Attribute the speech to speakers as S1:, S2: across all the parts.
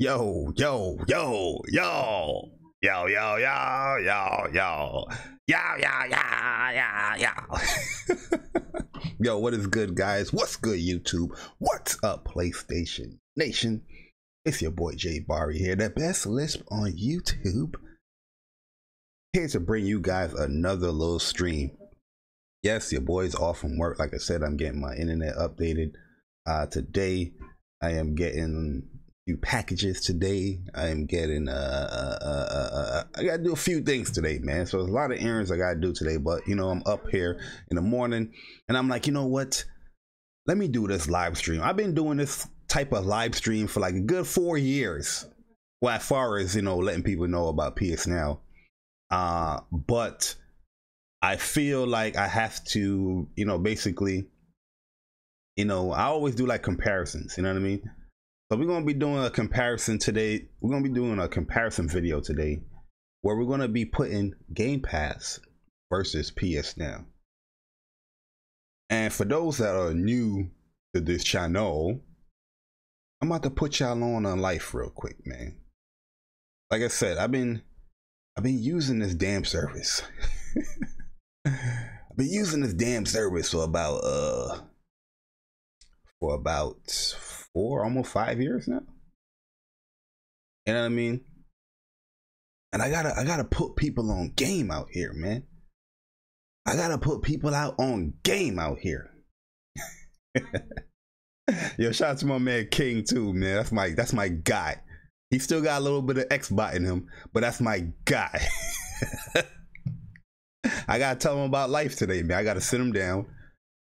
S1: Yo, yo, yo, yo, yo, yo, yo, yo, yo, yo, yo, yo, yo. Yo, what is good, guys? What's good, YouTube? What's up, PlayStation Nation? It's your boy Jay Barry here, the best lisp on YouTube. Here to bring you guys another little stream. Yes, your boy's off from work. Like I said, I'm getting my internet updated. Today, I am getting few packages today. I am getting I gotta do a few things today, man. So there's a lot of errands I gotta do today, but you know, I'm up here in the morning and I'm like, you know what, let me do this live stream. I've been doing this type of live stream for like a good 4 years, well, as far as, you know, letting people know about PS Now, but I feel like I have to, you know, basically, you know, I always do like comparisons, you know what I mean? So we're going to be doing a comparison today. We're going to be doing a comparison video today where we're going to be putting Game Pass versus PS Now. And for those that are new to this channel, I'm about to put y'all on life real quick, man. Like I said, I've been using this damn service. I've been using this damn service for about almost 5 years now. You know what I mean? And I gotta put people on game out here, man. I gotta put people out on game out here. Yo, shout out to my man King too, man. That's my guy. He still got a little bit of Xbot in him, but that's my guy. I gotta tell him about life today, man. I gotta sit him down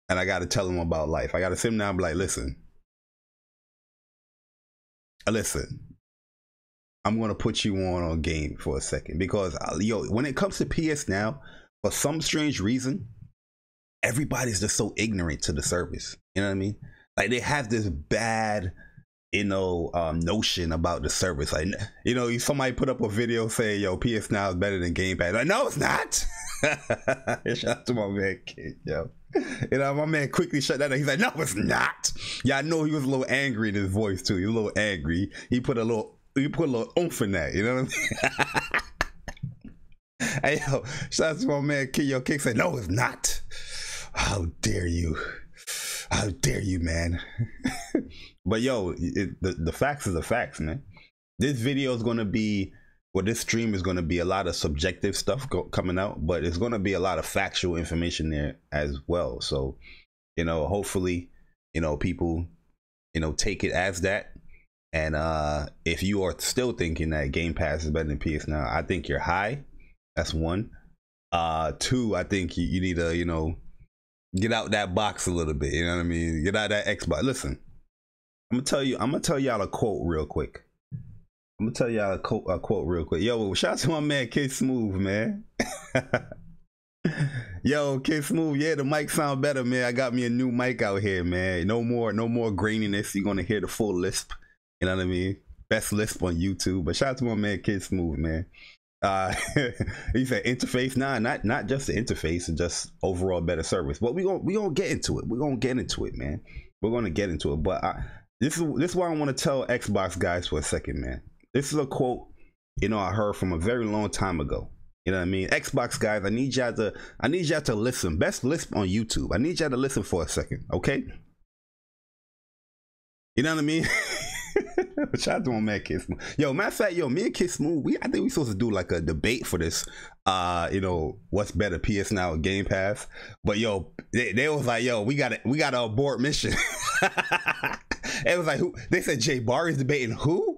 S1: and I gotta tell him about life. I gotta sit him down and be like, listen, I'm gonna put you on game for a second because yo, when it comes to PS Now, for some strange reason, everybody's just so ignorant to the service. You know what I mean? Like they have this bad, you know, notion about the service. Like, you know, somebody put up a video saying, yo, PS Now is better than Game Pass. Like, no, it's not. Shout out to my man Kid, yo. You know, my man quickly shut that down. He's like, no, it's not. Yeah, I know he was a little angry in his voice too. He was a little angry. He put a little oomph in that. You know what I mean? Hey, yo, shout out to my man Kid. Yo, Kid said, no, it's not. How dare you? How dare you, man? But yo, the facts is the facts, man. This video is going to be, well, this stream is going to be a lot of subjective stuff coming out, but it's going to be a lot of factual information there as well. So, you know, hopefully, you know, people, you know, take it as that. And if you are still thinking that Game Pass is better than PS Now, I think you're high. That's one. Two, I think you need to, you know, get out that box a little bit. You know what I mean? Get out that Xbox. Listen, I'm gonna tell y'all a quote real quick. I'm gonna tell y'all a quote real quick. Yo, shout out to my man Kid Smooth, man. Yo, Kid Smooth, yeah, the mic sound better, man. I got me a new mic out here, man. No more graininess. You're gonna hear the full lisp. You know what I mean? Best lisp on YouTube. But shout out to my man Kid Smooth, man. He said interface. Nah, not just the interface, just overall better service. But we gonna get into it. We're gonna get into it, man. We're gonna get into it. But this is why I want to tell Xbox guys for a second, man. This is a quote, you know, I heard from a very long time ago. You know what I mean? Xbox guys, I need y'all to listen. Best lisp on YouTube. I need y'all to listen for a second, okay? You know what I mean? Shout out to my man Kid Smooth. Yo, matter of fact, yo, me and Kid Smooth, I think we supposed to do like a debate for this. You know, what's better, PS Now or Game Pass? But yo, they was like, yo, we gotta abort mission. It was like, who? They said Jay Barry's debating who?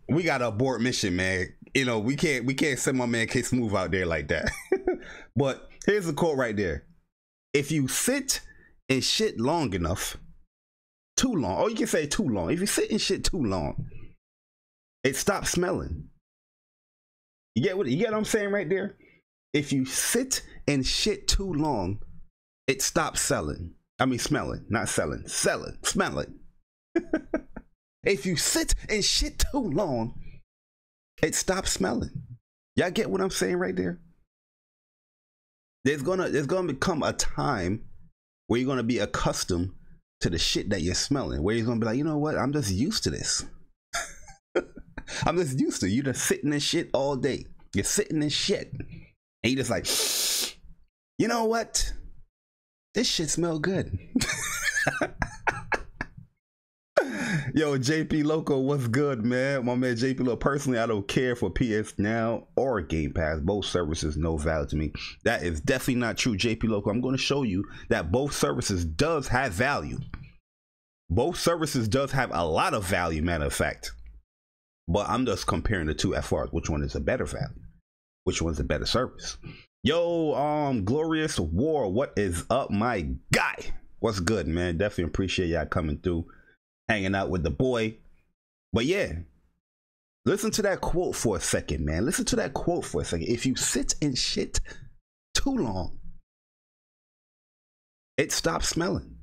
S1: We gotta abort mission, man. You know, we can't send my man Kid Smooth out there like that. But here's the quote right there. If you sit and shit long enough, too long, or you can say too long. If you sit in shit too long, it stops smelling. You get what I'm saying right there? If you sit and shit too long, it stops selling. I mean smelling, not selling. Selling, smelling. If you sit and shit too long, it stops smelling. Y'all get what I'm saying right there? There's gonna become a time where you're gonna be accustomed to the shit that you're smelling, where you're gonna be like, you know what, I'm just used to this. I'm just used to you just sitting in shit all day. You're sitting in shit, and you just like, you know what? This shit smell good. Yo, JP Loco, what's good, man? My man JP Loco. Personally, I don't care for PS Now or Game Pass. Both services no value to me. That is definitely not true, JP Loco. I'm going to show you that both services does have value. Both services does have a lot of value, matter of fact. But I'm just comparing the two as far as which one is a better value, which one's a better service. Yo, Glorious War, what is up, my guy? What's good, man? Definitely appreciate y'all coming through, hanging out with the boy. But yeah, listen to that quote for a second, man. Listen to that quote for a second. If you sit in shit too long, it stops smelling.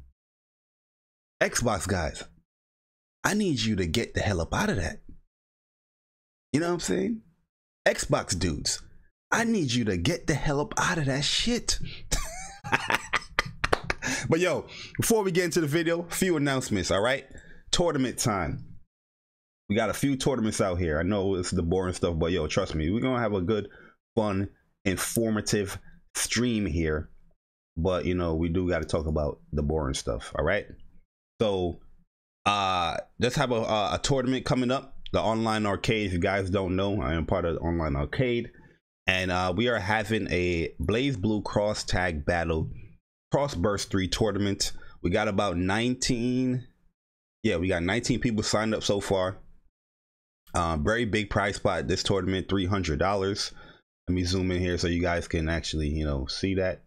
S1: Xbox guys, I need you to get the hell up out of that. You know what I'm saying? Xbox dudes, I need you to get the hell up out of that shit. But yo, before we get into the video, few announcements, all right? Tournament time. We got a few tournaments out here. I know it's the boring stuff, but yo, trust me, we're gonna have a good, fun, informative stream here. But you know, we do got to talk about the boring stuff, all right? So let's have a tournament coming up, the Online Arcade. If you guys don't know, I am part of the Online Arcade, and we are having a BlazBlue Cross Tag Battle Cross Burst 3 tournament. We got about 19, yeah, we got 19 people signed up so far. Very big prize pot this tournament, $300. Let me zoom in here so you guys can actually, you know, see that.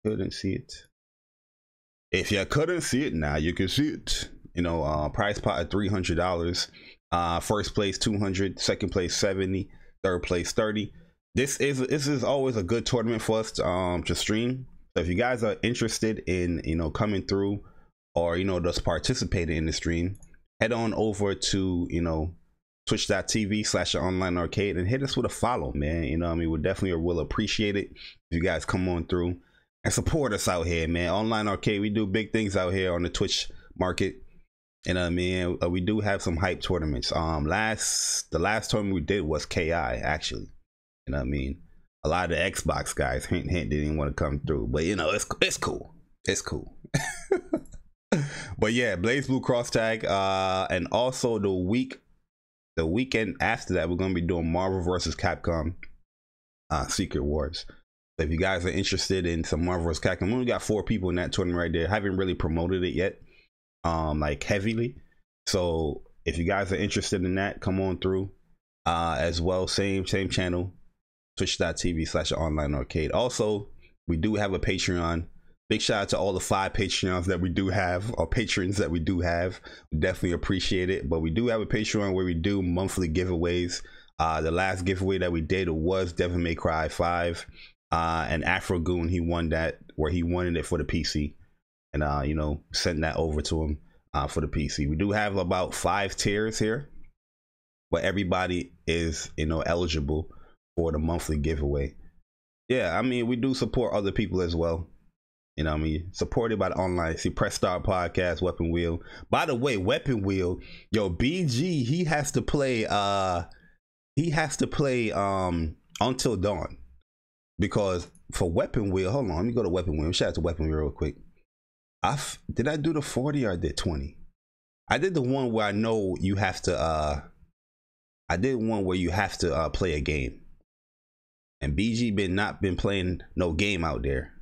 S1: Couldn't see it. If you couldn't see it, now you can see it. You know, prize pot at $300. First place 200, second place 70, third place 30. This is always a good tournament for us to stream. So if you guys are interested in, you know, coming through, or you know, just participating in the stream, head on over to, you know, twitch.tv/online arcade and hit us with a follow, man. You know what I mean? We definitely will appreciate it if you guys come on through and support us out here, man. Online Arcade, we do big things out here on the Twitch market. You know what I mean? We do have some hype tournaments. The last tournament we did was KI, actually. You know what I mean? A lot of the Xbox guys, hint, hint, didn't want to come through. But you know, it's cool. It's cool. But yeah, BlazBlue Cross Tag, and also the weekend after that, we're gonna be doing Marvel vs. Capcom Secret Wars. So if you guys are interested in some Marvel vs. Capcom, we only got 4 people in that tournament right there. Haven't really promoted it yet, like heavily. So if you guys are interested in that, come on through. As well, same channel, twitch.tv/online arcade. Also, we do have a Patreon. Big shout out to all the 5 Patreons that we do have, or patrons that we do have. We definitely appreciate it. But we do have a Patreon where we do monthly giveaways. The last giveaway that we did was Devil May Cry 5. And Afrogoon, he won that, where he wanted it for the PC. And, you know, sent that over to him for the PC. We do have about 5 tiers here, but everybody is, you know, eligible for the monthly giveaway. Yeah, I mean, we do support other people as well. You know what I mean? Supported by the online. See, Press Start Podcast, Weapon Wheel. By the way, Weapon Wheel, yo, BG, he has to play Until Dawn. Because for Weapon Wheel, hold on, let me go to Weapon Wheel. Shout out to Weapon Wheel real quick. Did I do the 40 or I did 20? I did the one where I know you have to I did one where you have to play a game. And BG not been playing no game out there.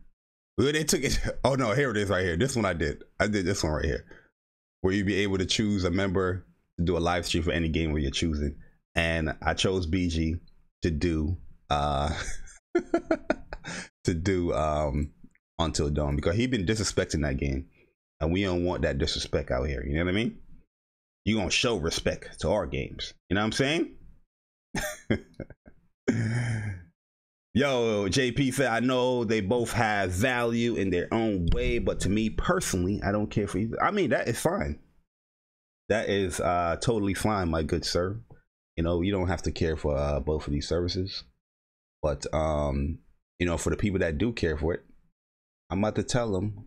S1: Well, they took it. Oh no, here it is right here. This one I did this one right here, where you be able to choose a member to do a live stream for any game where you're choosing. And I chose BG to do to do Until Dawn, because he been disrespecting that game, and we don't want that disrespect out here. You know what I mean? You gonna show respect to our games. You know what I'm saying? Yo, JP said, I know they both have value in their own way, but to me personally, I don't care for either. I mean, that is fine. That is totally fine, my good sir. You know, you don't have to care for both of these services. But, you know, for the people that do care for it, I'm about to tell them,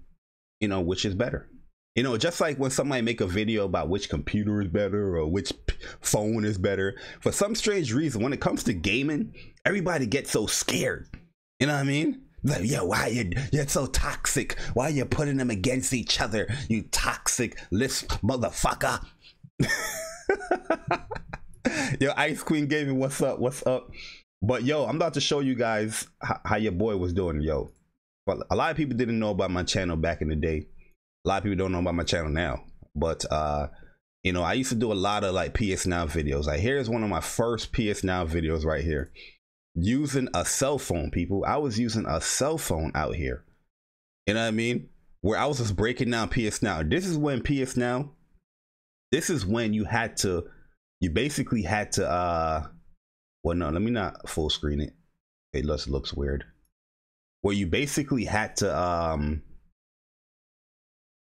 S1: you know, which is better. You know, just like when somebody make a video about which computer is better or which phone is better, for some strange reason, when it comes to gaming, everybody gets so scared. You know what I mean? Like, yeah, why you're so toxic? Why you putting them against each other? You toxic lisp motherfucker. Yo, Ice Queen Gaming, what's up? What's up? But yo, I'm about to show you guys how your boy was doing, yo. But a lot of people didn't know about my channel back in the day. A lot of people don't know about my channel now. But you know, I used to do a lot of like PS Now videos. Like, here's one of my first PS Now videos right here. Using a cell phone, people. I was using a cell phone out here. You know what I mean? Where I was just breaking down PS Now. This is when PS Now, this is when you basically had to well, no, let me not full screen it. It looks weird. Where you basically had to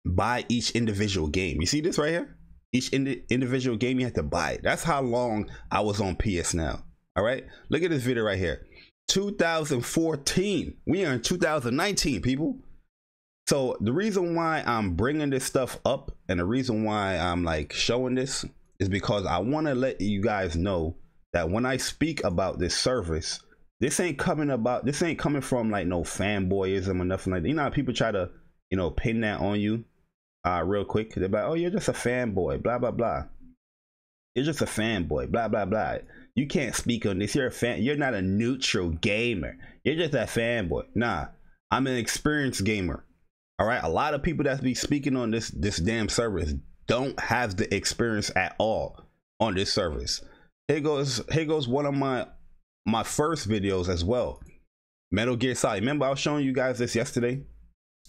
S1: buy each individual game. You see this right here? Each individual game you had to buy. That's how long I was on PS Now. All right, look at this video right here. 2014. We are in 2019, people. So the reason why I'm bringing this stuff up and the reason why I'm like showing this is because I want to let you guys know that when I speak about this service, this ain't coming from like no fanboyism or nothing like that. You know how people try to, you know, pin that on you real quick. They're like, oh, you're just a fanboy, blah blah blah. You're just a fanboy, blah blah blah. You can't speak on this. You're a fan. You're not a neutral gamer. You're just a fanboy. Nah, I'm an experienced gamer. All right. A lot of people that be speaking on this damn service don't have the experience at all on this service. Here goes one of my first videos as well. Metal Gear Solid. Remember, I was showing you guys this yesterday.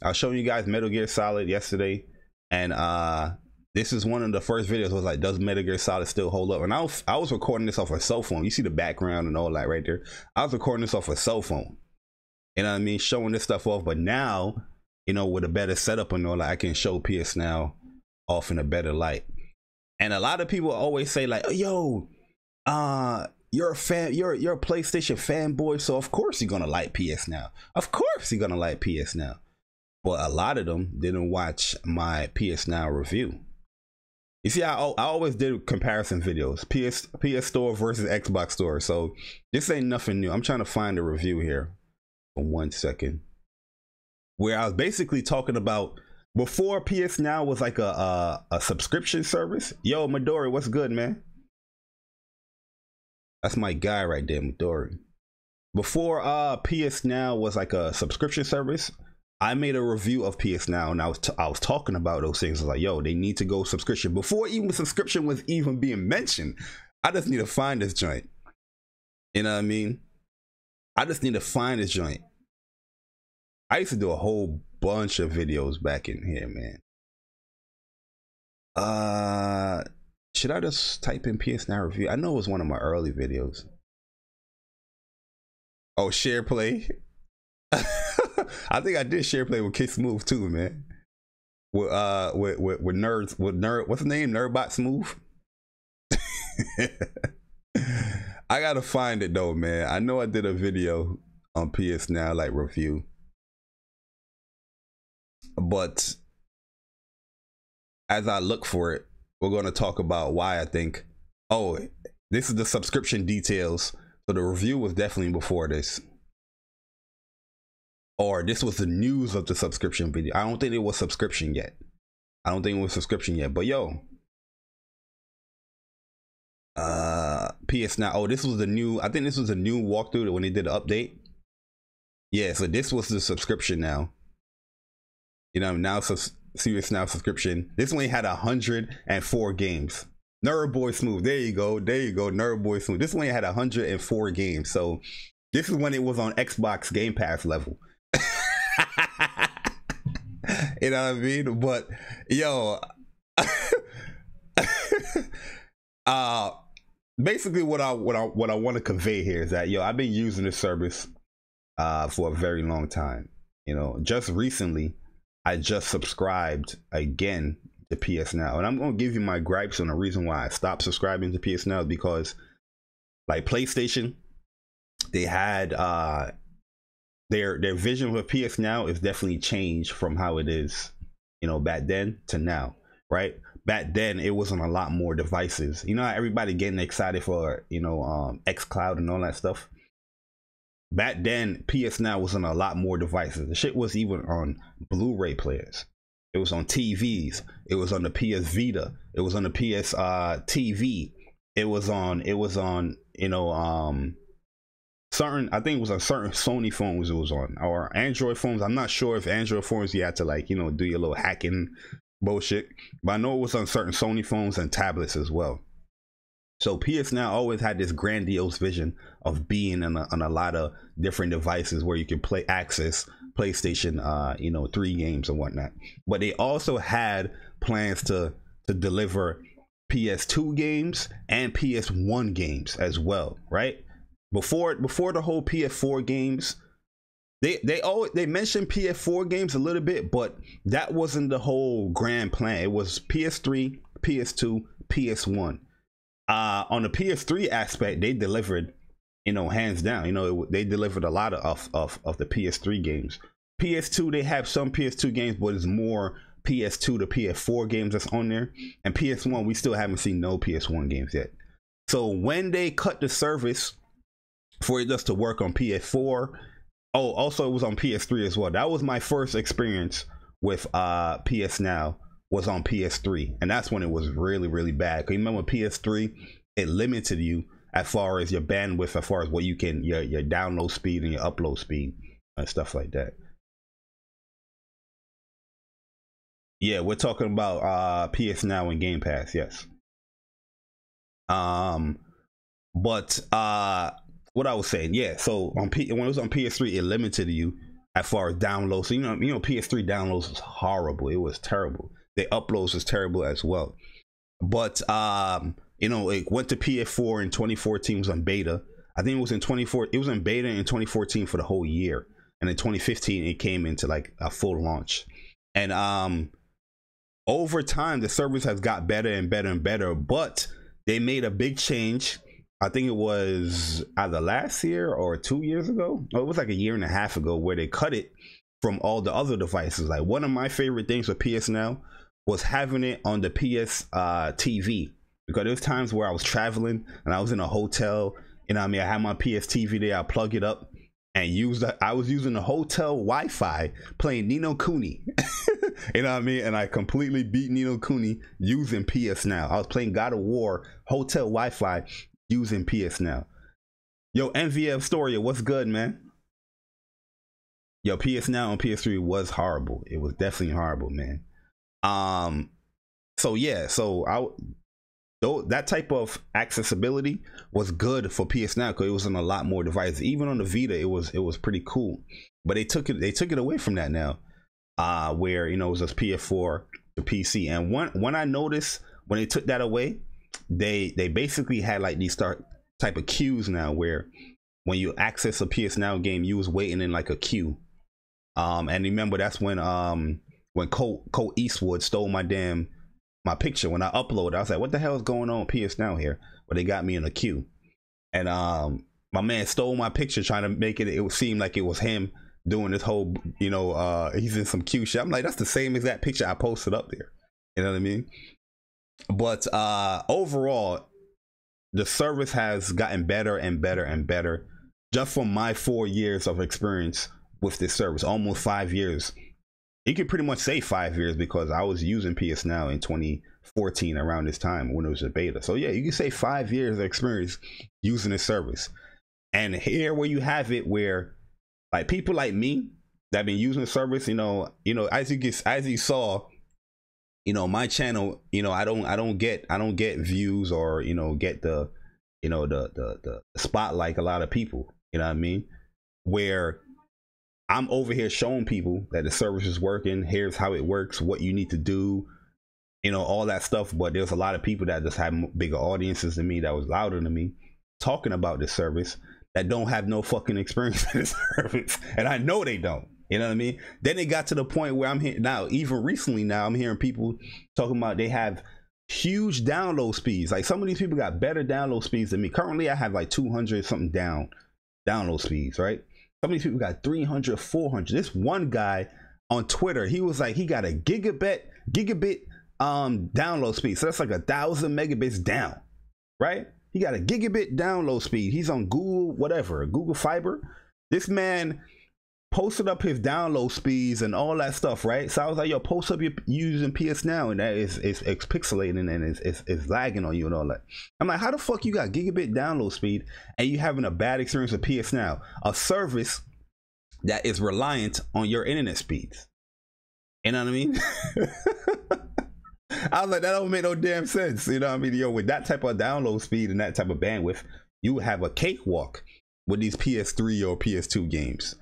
S1: I was showing you guys Metal Gear Solid yesterday, and this is one of the first videos. Was like, does Metal Gear Solid still hold up? And I was recording this off a cell phone. You see the background and all that right there. I was recording this off a cell phone. You know what I mean? Showing this stuff off. But now, you know, with a better setup and all that, I can show PS Now off in a better light. And a lot of people always say like, oh, yo, you're a fan, you're a PlayStation fanboy, so of course you're gonna like PS Now. Of course you're gonna like PS Now. But a lot of them didn't watch my PS Now review. You see, I always did comparison videos, PS Store versus Xbox Store. So this ain't nothing new. I'm trying to find a review here for 1 second, where I was basically talking about before PS Now was like a subscription service. Yo, Midori, what's good, man? That's my guy right there, Midori. Before PS Now was like a subscription service, I made a review of PS Now, and I was talking about those things. I was like, yo, they need to go subscription. Before even subscription was even being mentioned, I just need to find this joint. You know what I mean? I just need to find this joint. I used to do a whole bunch of videos back in here, man. Should I just type in PS Now review? I know it was one of my early videos. Oh, share play. I think I did share play with Kid Smooth too, man. With nerds, with nerd, what's the name? Nerdbot Smooth. I gotta find it though, man. I know I did a video on PS Now like review, but as I look for it, we're going to talk about why I think, oh, this is the subscription details. So the review was definitely before this. Or this was the news of the subscription video. I don't think it was subscription yet. But yo, PS Now. Oh, this was the new, I think this was a new walkthrough when they did the update. Yeah, so this was the subscription now. You know, now Serious Now subscription. This one had 104 games. Nerd Boy Smooth. There you go. Nerd Boy Smooth. This one had 104 games. So this is when it was on Xbox Game Pass level. You know what I mean? But yo, basically what I want to convey here is that, yo, I've been using this service for a very long time. You know, just recently I just subscribed again to PS Now, and I'm going to give you my gripes on the reason why I stopped subscribing to PS Now, because like PlayStation, they had their vision with PS Now is definitely changed from how it is, you know, back then to now, right? Back then it was on a lot more devices. You know how everybody getting excited for, you know, xCloud and all that stuff. Back then, PS Now was on a lot more devices. The shit was even on Blu-ray players. It was on TVs. It was on the PS Vita. It was on the PS TV. It was on, you know, certain, I think it was on certain Sony phones it was on, or Android phones. I'm not sure if Android phones you had to, like, you know, do your little hacking bullshit, but I know it was on certain Sony phones and tablets as well. So PS Now always had this grandiose vision of being on a lot of different devices where you can access PlayStation, you know, 3 games and whatnot. But they also had plans to deliver PS2 games and PS1 games as well, right? Before the whole PS4 games, they mentioned PS4 games a little bit, but that wasn't the whole grand plan. It was PS3, PS2, PS1. On the PS3 aspect, they delivered, you know, hands down. You know, they delivered a lot of the PS3 games. PS2, they have some PS2 games, but it's more PS2 to PS4 games that's on there. And PS1, we still haven't seen no PS1 games yet. So when they cut the service for it just to work on PS4, oh, also it was on PS3 as well. That was my first experience with PS Now, was on PS3, and that's when it was really, really bad. Cause you remember PS3, it limited you as far as your bandwidth, as far as what you can, your download speed and your upload speed and stuff like that. Yeah, we're talking about PS Now and Game Pass, yes. But what I was saying, yeah. So on when it was on PS3, it limited you as far as downloads. So you know, PS3 downloads was horrible. It was terrible. The uploads was terrible as well. But you know, it went to PS4 in 2014. It was on beta. I think it was in 2014. It was in beta in 2014 for the whole year, and in 2015 it came into like a full launch. And over time, the service has got better and better and better. But they made a big change. I think it was either last year or 2 years ago. Oh, it was like a year and a half ago, where they cut it from all the other devices. Like, one of my favorite things with PS Now was having it on the PS TV, because there's times where I was traveling and I was in a hotel, you know what I mean, I had my PS TV there, I plug it up and I was using the hotel Wi-Fi playing Ni no Kuni. You know what I mean? And I completely beat Ni no Kuni using PS Now. I was playing God of War hotel Wi-Fi using PS Now. Yo, MVF Storia, what's good, man? Yo, PS Now on PS3 was horrible. It was definitely horrible, man. So yeah, so that type of accessibility was good for PS Now, because it was on a lot more devices. Even on the Vita, it was pretty cool. But they took it away from that now, where, you know, it was just PS4 to PC. And when I noticed when they took that away, they basically had like these type of queues now, where when you access a PS Now game, you was waiting in like a queue. And remember, that's when Colt Eastwood stole my picture. When I uploaded, I was like, what the hell is going on with PS Now here? But they got me in a queue. And my man stole my picture, trying to make it seem like it was him doing this whole, you know, he's in some cute shit. I'm like, that's the same exact picture I posted up there. You know what I mean? But overall, the service has gotten better and better and better. Just from my 4 years of experience with this service, almost 5 years. You could pretty much say 5 years, because I was using PS Now in 2014 around this time when it was a beta. So yeah, you can say 5 years of experience using this service. And here where you have it, where like people like me that have been using the service, you know, as you saw, you know, my channel, you know, I don't get views, or, you know, get the, you know, the spotlight like a lot of people, you know what I mean? Where I'm over here showing people that the service is working. Here's how it works, what you need to do, you know, all that stuff. But there's a lot of people that just have bigger audiences than me, that was louder than me, talking about this service, that don't have no fucking experience in this service. And I know they don't. You know what I mean? Then it got to the point where I'm here now, even recently now, I'm hearing people talking about they have huge download speeds. Like, some of these people got better download speeds than me. Currently, I have like 200 something download speeds, right? Some of these people got 300, 400. This one guy on Twitter. He was like, he got a gigabit download speed. So that's like 1,000 megabits down, right? He got a gigabit download speed. He's on Google, whatever, Google Fiber. This man posted up his download speeds and all that stuff, right? So I was like, yo, post up your using PS Now, and that is it's pixelating and it's lagging on you and all that. I'm like, how the fuck you got gigabit download speed and you having a bad experience with PS Now, a service that is reliant on your internet speeds? You know what I mean? I was like, that don't make no damn sense. You know what I mean? Yo, with that type of download speed and that type of bandwidth, you would have a cakewalk with these PS3 or PS2 games.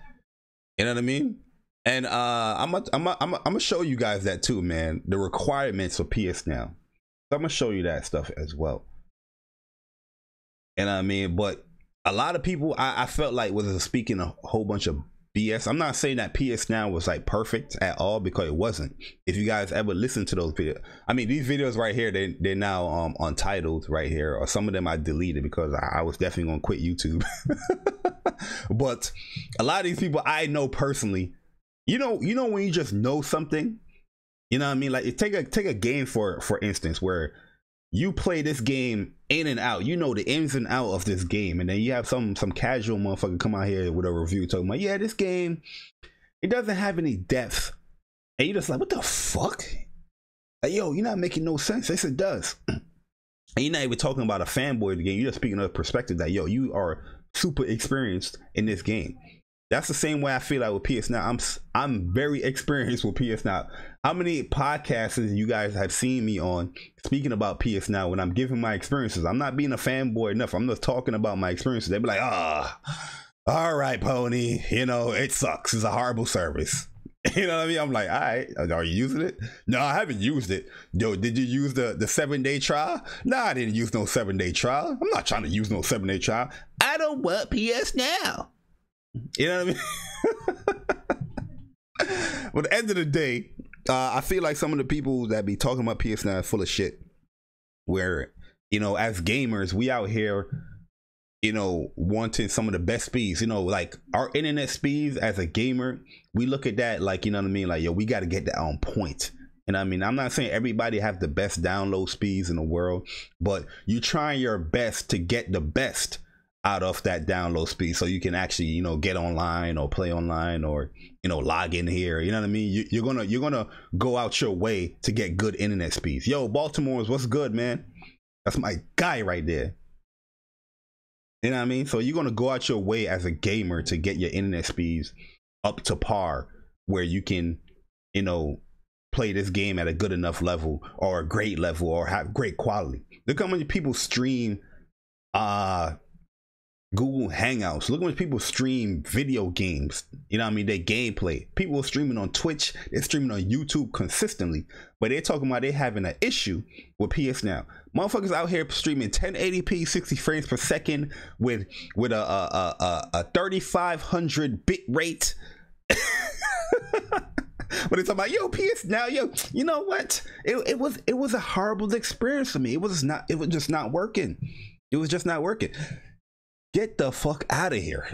S1: You know what I mean? And I'm gonna show you guys that too, man. The requirements for PS Now. So I'm gonna show you that stuff as well. You know what I mean? But a lot of people, I felt like was speaking a whole bunch of BS. I'm not saying that PS Now was like perfect at all, because it wasn't. If you guys ever listen to those videos, I mean, these videos right here, they're now untitled right here, or some of them I deleted because I was definitely gonna quit YouTube. But a lot of these people I know personally, you know when you just know something, you know what I mean? Like, take a game for instance, where you play this game in and out, you know the ins and out of this game, and then you have some casual motherfucker come out here with a review talking about, yeah, this game, it doesn't have any depth, and you just like, what the fuck? Like, yo, you're not making no sense. Yes, it does. And you're not even talking about a fanboy of the game. You're just speaking of a perspective that, yo, you are super experienced in this game. That's the same way I feel like with PS Now. I'm very experienced with PS Now. How many podcasts you guys have seen me on speaking about PS Now when I'm giving my experiences? I'm not being a fanboy enough. I'm just talking about my experiences. They be like, all right, Pony, you know, it sucks. It's a horrible service. You know what I mean? I'm like, all right, are you using it? No, I haven't used it. Yo, did you use the 7-day trial? No, I didn't use no 7-day trial. I'm not trying to use no 7-day trial. I don't want PS Now. You know what I mean? But at the end of the day, I feel like some of the people that be talking about PS Now are full of shit. Where, you know, as gamers, we out here, you know, wanting some of the best speeds. You know, like our internet speeds as a gamer, we look at that like, you know what I mean? Like, yo, we got to get that on point. And I mean, I'm not saying everybody have the best download speeds in the world, but you trying your best to get the best out of that download speed, so you can actually, you know, get online or play online or, you know, log in here. You know what I mean? You're gonna go out your way to get good internet speeds. Yo, Baltimore's, what's good, man? That's my guy right there. You know what I mean? So you're gonna go out your way as a gamer to get your internet speeds up to par, where you can, you know, play this game at a good enough level or a great level or have great quality. Look how many people stream Google Hangouts. Look at when people stream video games. You know what I mean? Their gameplay. People are streaming on Twitch. They're streaming on YouTube consistently. But they're talking about they having an issue with PS Now. Motherfuckers out here streaming 1080p 60 frames per second with a 3500 bit rate. But it's about, yo, PS Now, yo, you know what? It was a horrible experience for me. It was just not working. It was just not working. Get the fuck out of here.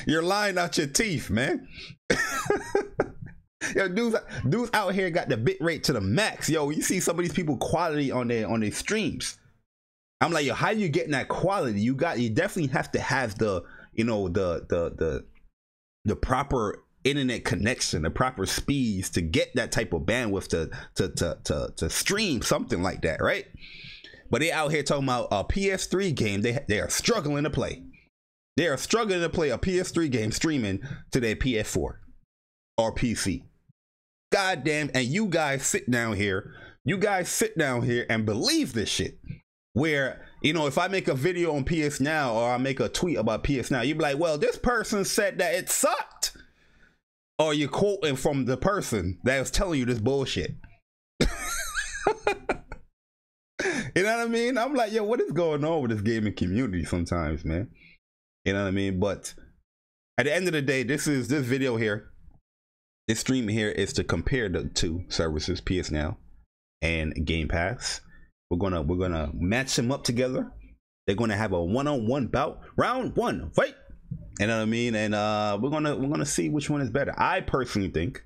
S1: You're lying out your teeth, man. Yo, dudes out here got the bit rate to the max. Yo, you see some of these people quality on their streams. I'm like, yo, how you getting that quality? You definitely have to have the, you know, the proper internet connection, the proper speeds to get that type of bandwidth to stream something like that, right? But they out here talking about a PS3 game they are struggling to play. They are struggling to play a PS3 game streaming to their PS4 or PC. Goddamn, and you guys sit down here and believe this shit. Where, you know, if I make a video on PS Now or I make a tweet about PS Now, you'd be like, well, this person said that it sucked. Or you're quoting from the person that was telling you this bullshit. You know what I mean? I'm like, yo, what is going on with this gaming community sometimes, man? You know what I mean? But at the end of the day, this video here, this stream here is to compare the two services, PS Now and Game Pass. We're gonna match them up together. They're gonna have a one-on-one bout. Round one, fight. You know what I mean? And we're gonna see which one is better. I personally think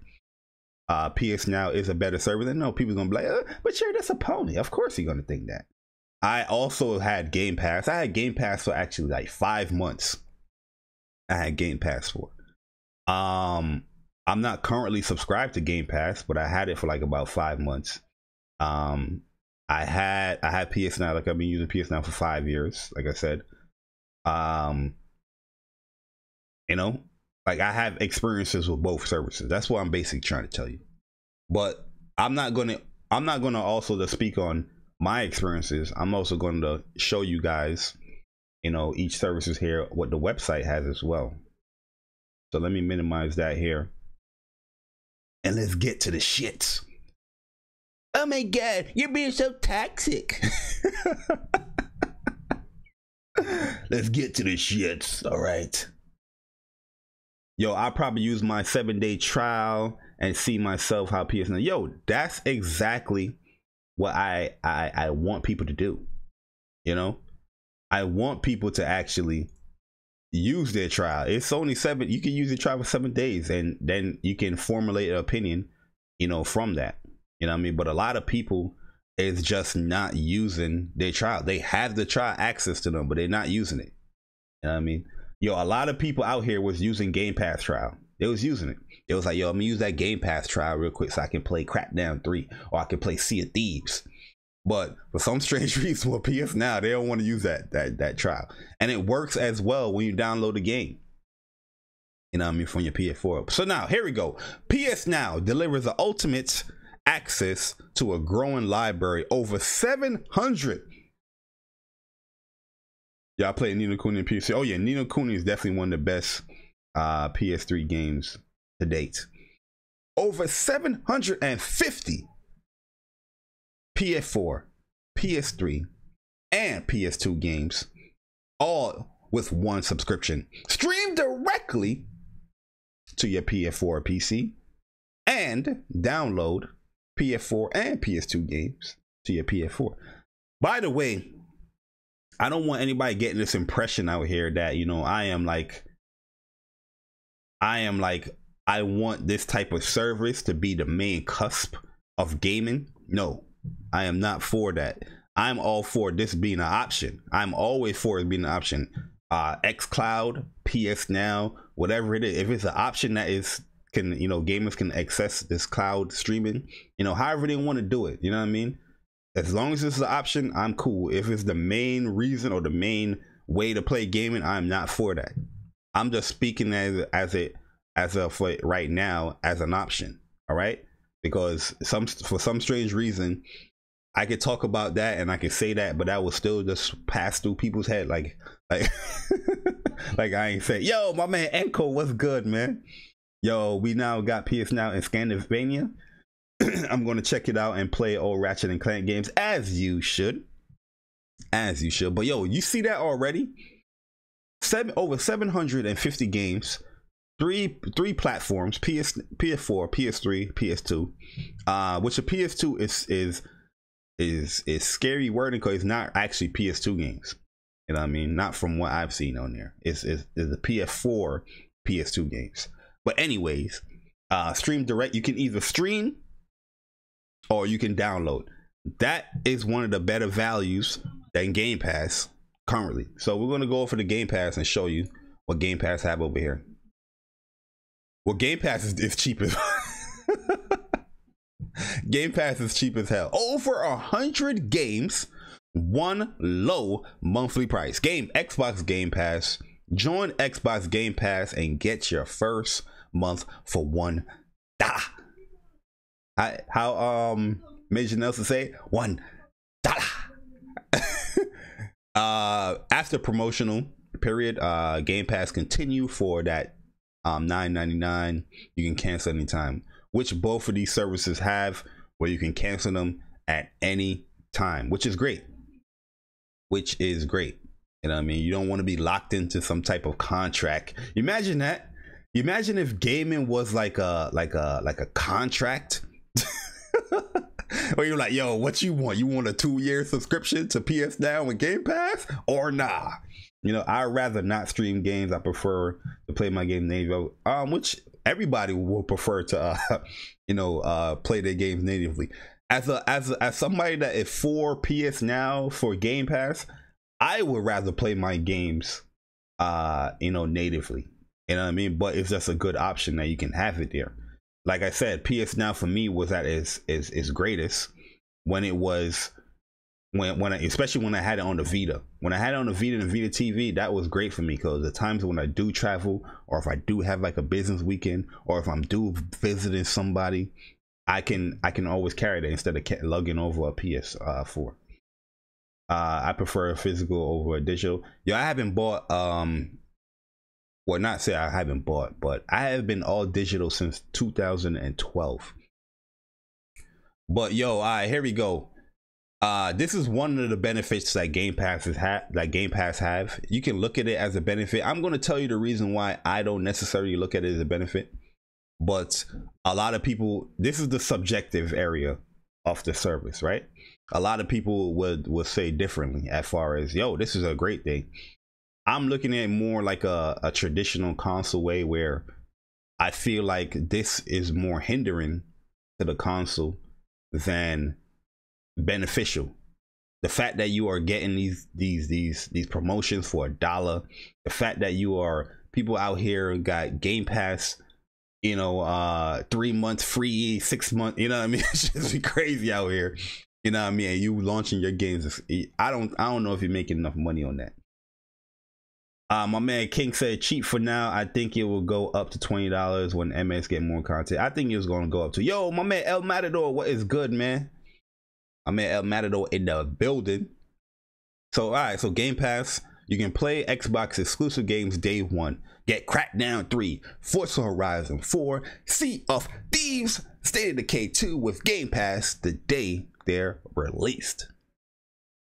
S1: PS Now is a better service. And no, people gonna be like, but you're disappointed. Of course you're gonna think that. I also had Game Pass. I had Game Pass for actually like 5 months. I had Game Pass for. I'm not currently subscribed to Game Pass, but I had it for like about 5 months. I had PS Now. Like, I've been using PS Now for 5 years, like I said. You know, like, I have experiences with both services. That's what I'm basically trying to tell you. But I'm not gonna also to speak on my experiences. I'm also going to show you guys, you know, each services here, what the website has as well. So let me minimize that here. And let's get to the shits. Oh my God, you're being so toxic. Let's get to the shits. All right. Yo, I'll probably use my 7-day trial and see myself how PS Now. Yo, that's exactly what I want people to do. You know, I want people to actually use their trial. It's only 7. You can use your trial for 7 days, and then you can formulate an opinion, you know, from that. You know what I mean? But a lot of people is just not using their trial. They have the trial access to them, but they're not using it. You know what I mean? Yo, a lot of people out here was using Game Pass trial. They was using it. It was like, yo, I'm gonna use that Game Pass trial real quick so I can play Crackdown 3 or I can play Sea of Thieves. But for some strange reason with PS Now, they don't want to use that trial. And it works as well when you download the game. You know what I mean? From your PS4. So now, here we go. PS Now delivers the ultimate access to a growing library. Over 700. Y'all play Ni no Kuni and PC. Oh yeah, Ni no Kuni is definitely one of the best PS3 games to date. Over 750 PS4, PS3, and PS2 games, all with one subscription. Stream directly to your PS4 or PC, and download PS4 and PS2 games to your PS4. By the way, I don't want anybody getting this impression out here that, you know, I want this type of service to be the main cusp of gaming. No, I am not for that. I'm all for this being an option. I'm always for it being an option. xCloud, PS Now, whatever it is, if it's an option that you know, gamers can access this cloud streaming, you know, however they want to do it, you know what I mean? As long as it's an option, I'm cool. If it's the main reason or the main way to play gaming, I'm not for that. I'm just speaking as of right now as an option. All right, because for some strange reason, I could talk about that and I could say that, but that will still just pass through people's head like like I ain't say, yo, my man Enko, what's good, man? Yo, we now got PS Now in Scandinavia. I'm going to check it out and play old Ratchet and Clank games, as you should. But yo, you see that already? Over 750 games, three platforms: PS4, PS3, PS2. Which the PS2 is scary wording because it's not actually PS2 games. You know what I mean? Not from what I've seen on there. It's the PS4, PS2 games. But anyways, stream direct. You can either stream or you can download. That is one of the better values than Game Pass currently. So we're going to go for the Game Pass and show you what Game Pass have over here. Well, Game Pass is cheap as Game Pass is cheap as hell. Over 100 games, one low monthly price. Xbox Game Pass. Join Xbox Game Pass and get your first month for $1. How Major Nelson say $1. After promotional period, Game Pass continue for that $9.99. You can cancel anytime, which both of these services have, where you can cancel them at any time, which is great. You know what I mean? You don't want to be locked into some type of contract. Imagine that. Imagine if gaming was like a contract. Where you're like, yo, what you want? You want a 2-year subscription to PS Now and Game Pass, or nah? You know, I'd rather not stream games. I prefer to play my game native, which everybody will prefer to, play their games natively. As somebody that is for PS Now, for Game Pass, I would rather play my games, natively. You know what I mean? But it's just a good option that you can have it there. Like I said, PS Now for me was at its greatest when it was especially when I had it on the Vita. When I had it on the Vita and the Vita TV, that was great for me, because the times when I do travel, or if I do have like a business weekend, or if I'm visiting somebody, I can always carry that instead of lugging over a PS4. I prefer a physical over a digital. Yo, I haven't bought well, not say I haven't bought, but I have been all digital since 2012. But yo, all right, here we go. This is one of the benefits that Game Pass have. You can look at it as a benefit. I'm going to tell you the reason why I don't necessarily look at it as a benefit, but a lot of people, this is the subjective area of the service, right? A lot of people would say differently as far as, yo, this is a great thing. I'm looking at it more like a traditional console way, where I feel like this is more hindering to the console than beneficial. The fact that you are getting these promotions for $1, the fact that people out here got Game Pass, 3 months free, 6 months, you know what I mean? It's just crazy out here, you know what I mean? And you launching your games, I don't know if you're making enough money on that. My man King said, cheap for now. I think it will go up to $20 when MS get more content. I think it was going to go up to, yo, my man El Matador, what is good, man? My man El Matador in the building. So, all right, so Game Pass, you can play Xbox exclusive games day one. Get Crackdown 3, Forza Horizon 4, Sea of Thieves, State of Decay 2 with Game Pass the day they're released.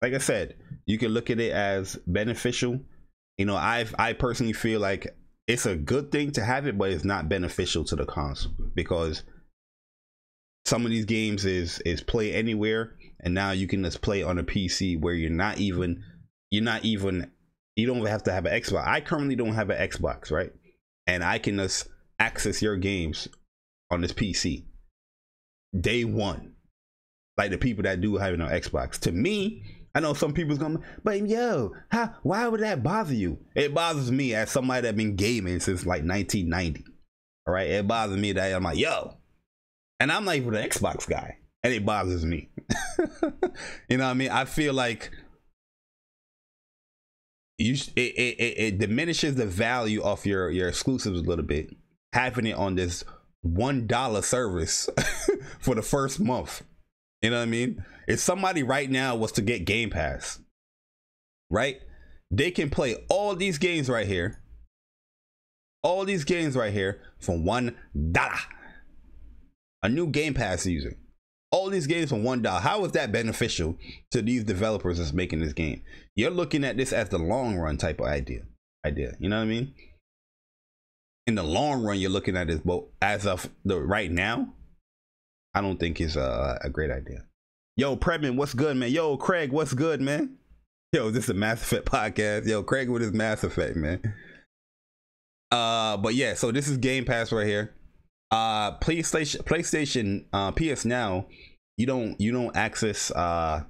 S1: Like I said, you can look at it as beneficial. I personally feel like it's a good thing to have it, but it's not beneficial to the console, because some of these games is play anywhere, and now you can just play on a PC where you don't even have to have an Xbox. I currently don't have an Xbox, right? And I can just access your games on this PC day one, like the people that do have an Xbox. To me, I know some people's gonna, but yo, why would that bother you? It bothers me as somebody that's been gaming since like 1990. All right, it bothers me that I'm like, yo, and I'm not even an Xbox guy, and it bothers me. You know what I mean? I feel like it diminishes the value of your exclusives a little bit, having it on this $1 service for the first month. You know what I mean? If somebody right now was to get Game Pass, right, they can play all these games right here, for $1. A new Game Pass user, all these games for $1. How is that beneficial to these developers that's making this game? You're looking at this as the long run type of idea. You know what I mean? In the long run, you're looking at this, but as of the right now, I don't think it's a great idea. Yo, Predman, what's good, man? Yo, Craig, what's good, man? Yo, this is a Mass Effect podcast. Yo, Craig with his Mass Effect, man. But yeah, so this is Game Pass right here. PlayStation, PS Now, you don't access like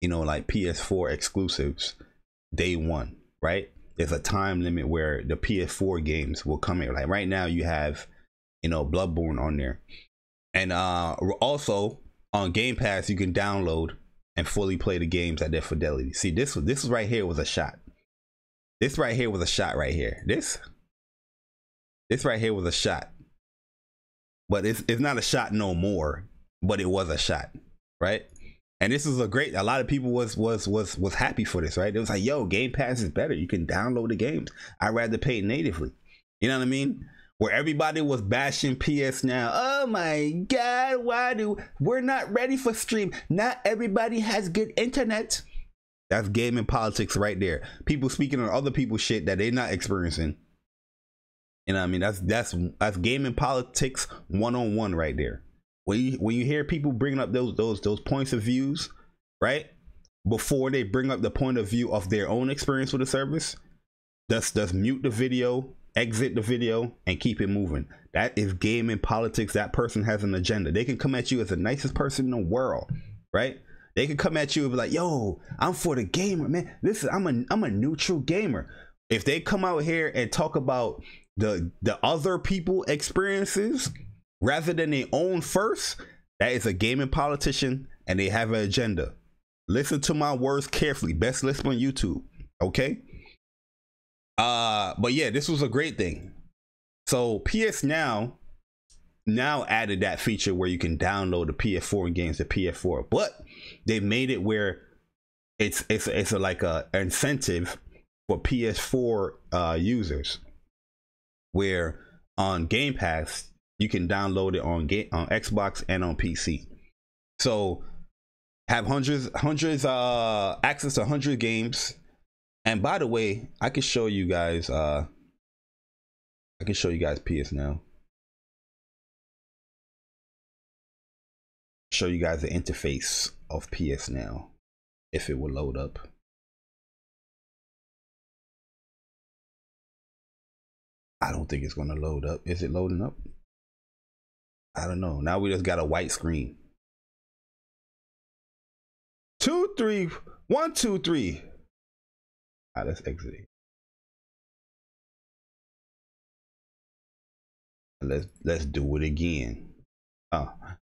S1: PS4 exclusives day one, right? There's a time limit where the PS4 games will come in. Like right now, you have Bloodborne on there. And also on Game Pass, you can download and fully play the games at their fidelity. See, this right here was a shot. This right here was a shot right here. This right here was a shot. But it's not a shot no more, but it was a shot, right? And this is a lot of people was happy for this, right? It was like, yo, Game Pass is better. You can download the games. I'd rather pay natively. You know what I mean? Where everybody was bashing PS Now. Oh my God, we're not ready for stream. Not everybody has good internet. That's gaming politics right there. People speaking on other people's shit that they're not experiencing. You know what I mean? That's gaming politics 101 right there. When you hear people bringing up those points of views, right? before they bring up the point of view of their own experience with the service, just mute the video, exit the video, and keep it moving. That is gaming politics. That person has an agenda. They can come at you as the nicest person in the world, right? They can come at you and be like, yo, I'm for the gamer, man. Listen, I'm a neutral gamer. If they come out here and talk about the other people experiences rather than their own first, that is a gaming politician, and they have an agenda. Listen to my words carefully. Best listen on YouTube, okay? But yeah, this was a great thing. So PS now added that feature where you can download the PS4 games to PS4, but they made it where it's like a incentive for PS4 users, where on Game Pass you can download it on Xbox and on PC. So have hundreds access to 100 games. And by the way, I can show you guys PS Now. Show you guys the interface of PS Now, if it will load up. I don't think it's gonna load up. Is it loading up? I don't know. Now we just got a white screen. 2 3 1 2 3. All right, let's exit it. Let's do it again.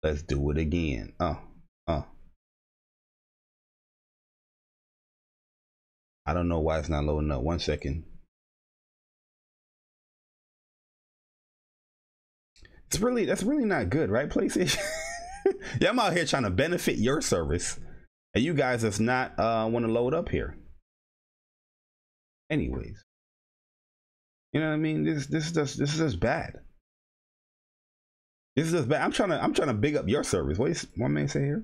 S1: Let's do it again. I don't know why it's not loading up. 1 second. That's really not good, right, PlayStation? Yeah, I'm out here trying to benefit your service, and you guys does not want to load up here. Anyways, you know what I mean? This is just bad. This is just bad. I'm trying to big up your service. What is one man say here?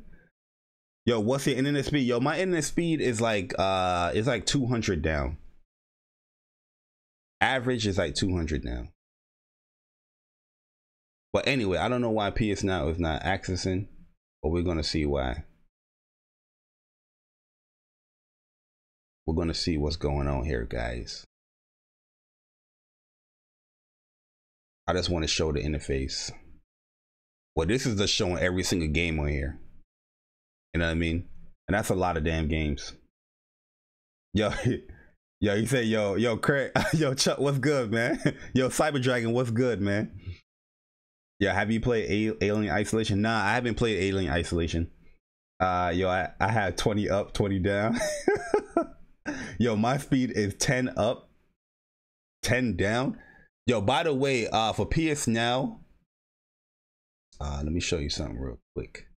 S1: Yo, what's your internet speed? Yo, my internet speed is like it's like 200 down. Average is like 200 now. But anyway, I don't know why PS Now is not accessing, but we're gonna see why. We're gonna see what's going on here, guys. I just want to show the interface. Well, this is just showing every single game on here. You know what I mean? And that's a lot of damn games. Yo, yo, you say, yo, Craig, yo, Chuck, what's good, man? Yo, Cyber Dragon, what's good, man? Yeah, have you played Alien Isolation? Nah, I haven't played Alien Isolation. Yo, I have 20 up, 20 down. Yo, my speed is 10 up, 10 down. Yo, by the way, for PS Now, let me show you something real quick.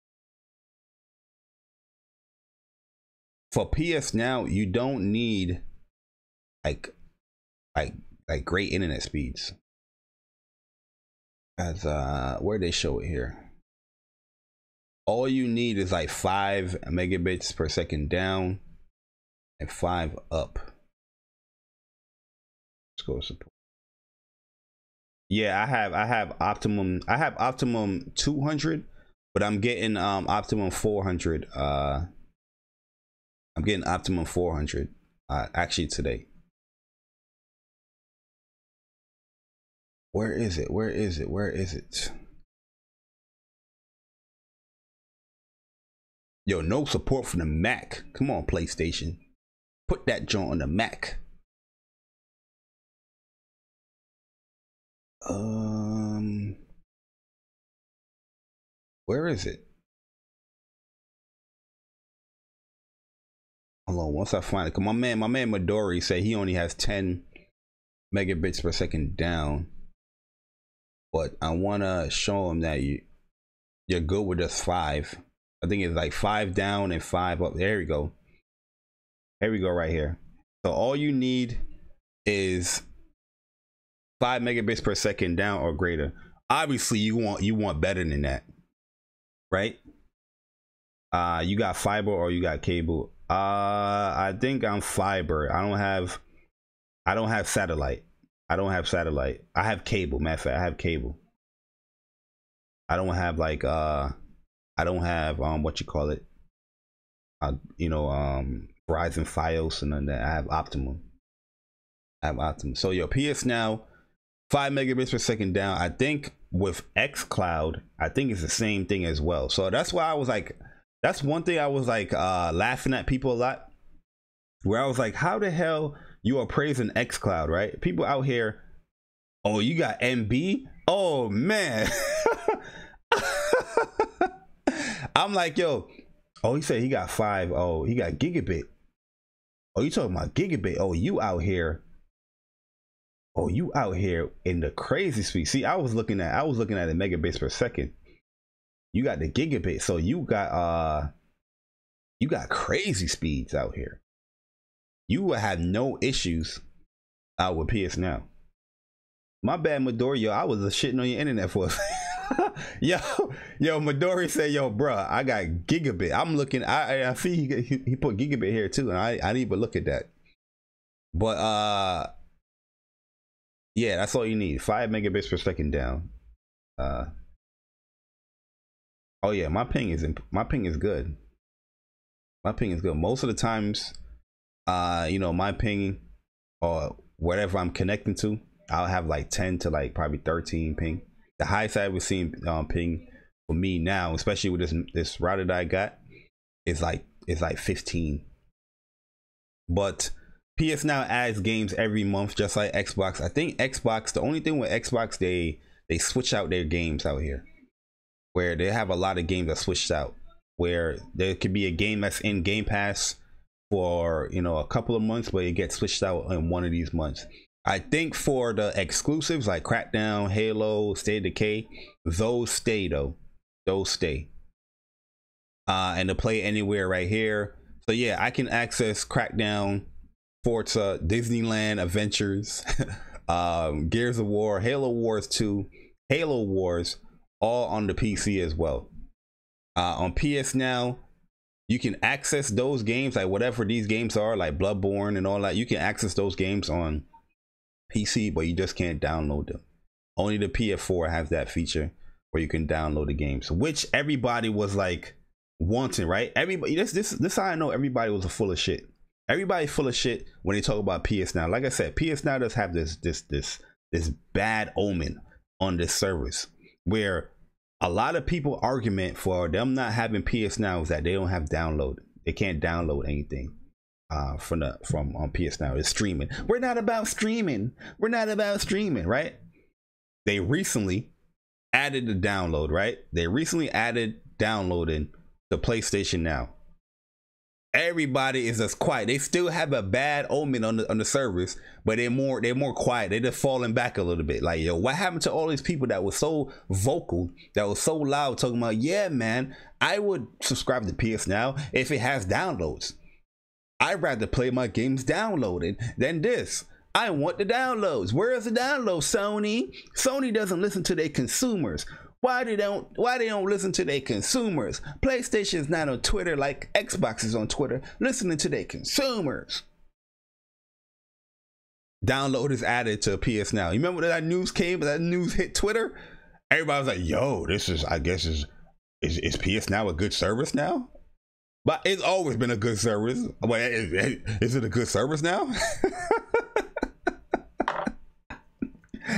S1: For PS Now, you don't need like great internet speeds. As where they show it here. All you need is like 5 megabits per second down and 5 up. Let's go to support. Yeah, I have optimum 200, but I'm getting optimum 400. I'm getting optimum 400 actually today. Where is it? Where is it? Where is it? Yo, no support for the Mac. Come on, PlayStation. Put that joint on the Mac. Where is it? Hold on, once I find it. Cause my man Midori said he only has 10 megabits per second down. But I wanna show him that you're good with just 5. I think it's like 5 down and 5 up. There we go. There we go right here. So all you need is 5 megabits per second down or greater. Obviously you want better than that, right? You got fiber or you got cable. I think I'm fiber. I don't have satellite. I don't have satellite. I have cable. Matter of fact, I have cable. I don't have like I don't have what you call it. Verizon Fios, and then I have Optimum. So your PS Now, 5 megabits per second down. I think with xCloud, I think it's the same thing as well. So that's why I was like, that's one thing I was like laughing at people a lot, where I was like, how the hell you are praising xCloud, right? People out here, oh, you got MB? Oh man. I'm like, yo, oh, he said he got 5. Oh, he got gigabit. Oh, you talking about gigabit? Oh, you out here. Oh, you out here in the crazy speed. See, I was looking at the megabits per second. You got the gigabit, so you got crazy speeds out here. You will have no issues out with PS Now. My bad, Midori, yo, I was shitting on your internet for a second. yo, Midori said, yo, bruh, I got gigabit. I'm looking, I see he put gigabit here too, and I didn't even look at that. But yeah, that's all you need. 5 megabits per second down. Oh yeah, my ping is good. My ping is good. Most of the times, my ping or whatever I'm connecting to, I'll have like 10 to like probably 13 ping. The highest I ever seen ping for me now, especially with this router that I got, is like 15. But PS Now adds games every month, just like Xbox. I think Xbox, the only thing with Xbox, they switch out their games out here, where they have a lot of games that switched out, where there could be a game that's in Game Pass for a couple of months, but it gets switched out in one of these months. I think for the exclusives like Crackdown, Halo, State of Decay, those stay though. Those stay. And to play anywhere right here. So yeah, I can access Crackdown, Forza, Disneyland Adventures, Gears of War, Halo Wars 2, Halo Wars, all on the PC as well. On PS Now, you can access those games, like whatever these games are, like Bloodborne and all that. You can access those games on PC, but you just can't download them. Only the PS4 has that feature where you can download the games, which everybody was like wanting, right? Everybody, this how I know everybody was full of shit. Everybody full of shit when they talk about PS Now. Like I said, PS Now does have this bad omen on this service, where a lot of people argument for them not having PS Now is that they don't have download. They can't download anything from on PS Now. It's streaming. We're not about streaming, right? They recently added the download, right? They recently added downloading the PlayStation Now. Everybody is just quiet. They still have a bad omen on the service, but they're more quiet. They're just falling back a little bit. Like, yo, what happened to all these people that were so vocal, that was so loud, talking about, yeah, man, I would subscribe to PS Now if it has downloads. I'd rather play my games downloaded than this. I want the downloads. Where is the download, Sony? Sony doesn't listen to their consumers. Why they don't listen to their consumers? PlayStation's not on Twitter like Xbox is on Twitter, listening to their consumers. Download is added to PS Now. You remember that news came? That news hit Twitter. Everybody was like, "Yo, this is, I guess, is PS Now a good service now?" But it's always been a good service. But is it a good service now?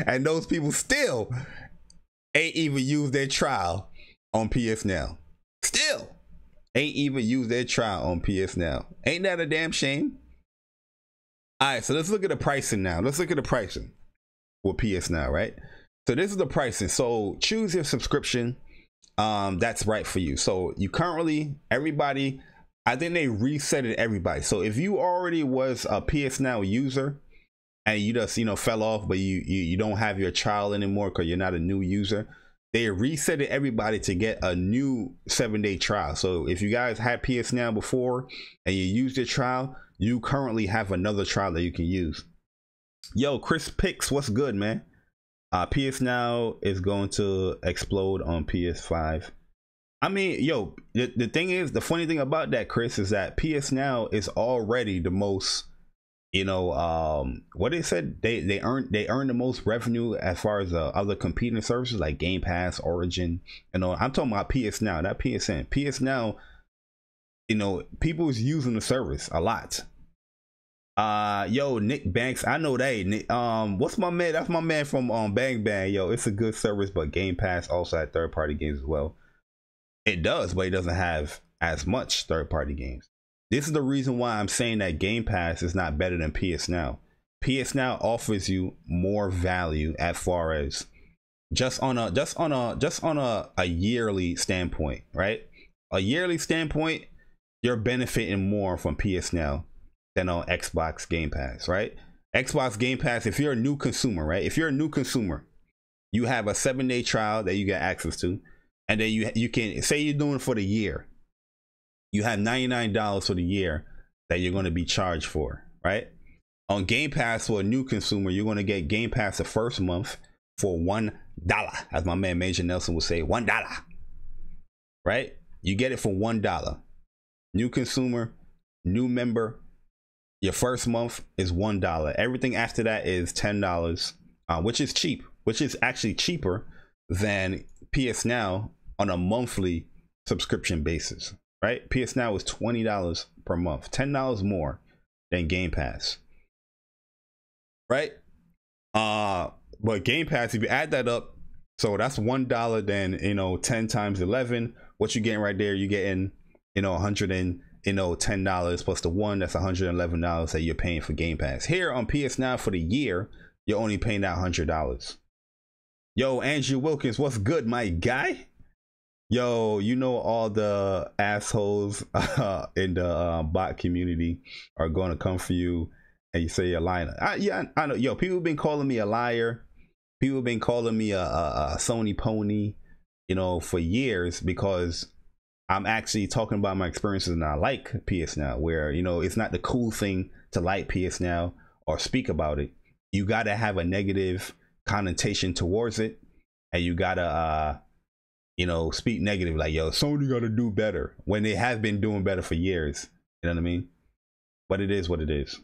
S1: And those people still ain't even used their trial on PS Now. Still ain't even used their trial on PS Now. Ain't that a damn shame? All right, so let's look at the pricing now. Let's look at the pricing with PS Now, right? So this is the pricing. So choose your subscription that's right for you. So you currently, everybody, I think they reset it everybody. So if you already was a PS Now user and you just fell off, but you don't have your trial anymore because you're not a new user, they reset it everybody to get a new 7-day trial. So if you guys had PS Now before and you used your trial, you currently have another trial that you can use. Yo, Chris Picks, what's good, man? PS Now is going to explode on PS5. I mean, yo, the thing is, the funny thing about that, Chris, is that PS Now is already the most, what they said, they earn the most revenue as far as other competing services like Game Pass, Origin, I'm talking about PS Now, not PSN. PS Now you know, people's using the service a lot. Yo, Nick Banks, I know that. Nick, what's my man? That's my man from Bang Bang. Yo, it's a good service, but Game Pass also had third-party games as well. It does, but it doesn't have as much third-party games. This is the reason why I'm saying that Game Pass is not better than PS Now. PS Now offers you more value as far as just on a yearly standpoint, right? A yearly standpoint, you're benefiting more from PS Now than on Xbox Game Pass, right? Xbox Game Pass, if you're a new consumer, right? If you're a new consumer, you have a 7-day trial that you get access to, and then you can say you're doing it for the year. You have $99 for the year that you're going to be charged for, right? On Game Pass, for a new consumer, you're going to get Game Pass the first month for $1, as my man Major Nelson would say, $1, right? You get it for $1. New consumer, new member, your first month is $1. Everything after that is $10, which is cheap, which is actually cheaper than PS Now on a monthly subscription basis, right? PS Now is $20 per month, $10 more than Game Pass, right? But Game Pass, if you add that up, so that's $1, then, you know, 10 times 11, what you're getting right there, you're getting, you know, $110 plus the one, that's $111 that you're paying for Game Pass. Here on PS Now for the year, you're only paying that $100. Yo, Andrew Wilkins, what's good, my guy? Yo, you know, all the assholes in the bot community are going to come for you and you say you're lying. Yeah, I know. Yo, people have been calling me a liar. People have been calling me a Sony pony, you know, for years, because I'm actually talking about my experiences and I like PS Now, where, you know, it's not the cool thing to like PS Now or speak about it. You got to have a negative connotation towards it, and you got to, you know, speak negative, like, yo, Sony got to do better, when they have been doing better for years. You know what I mean? But it is what it is.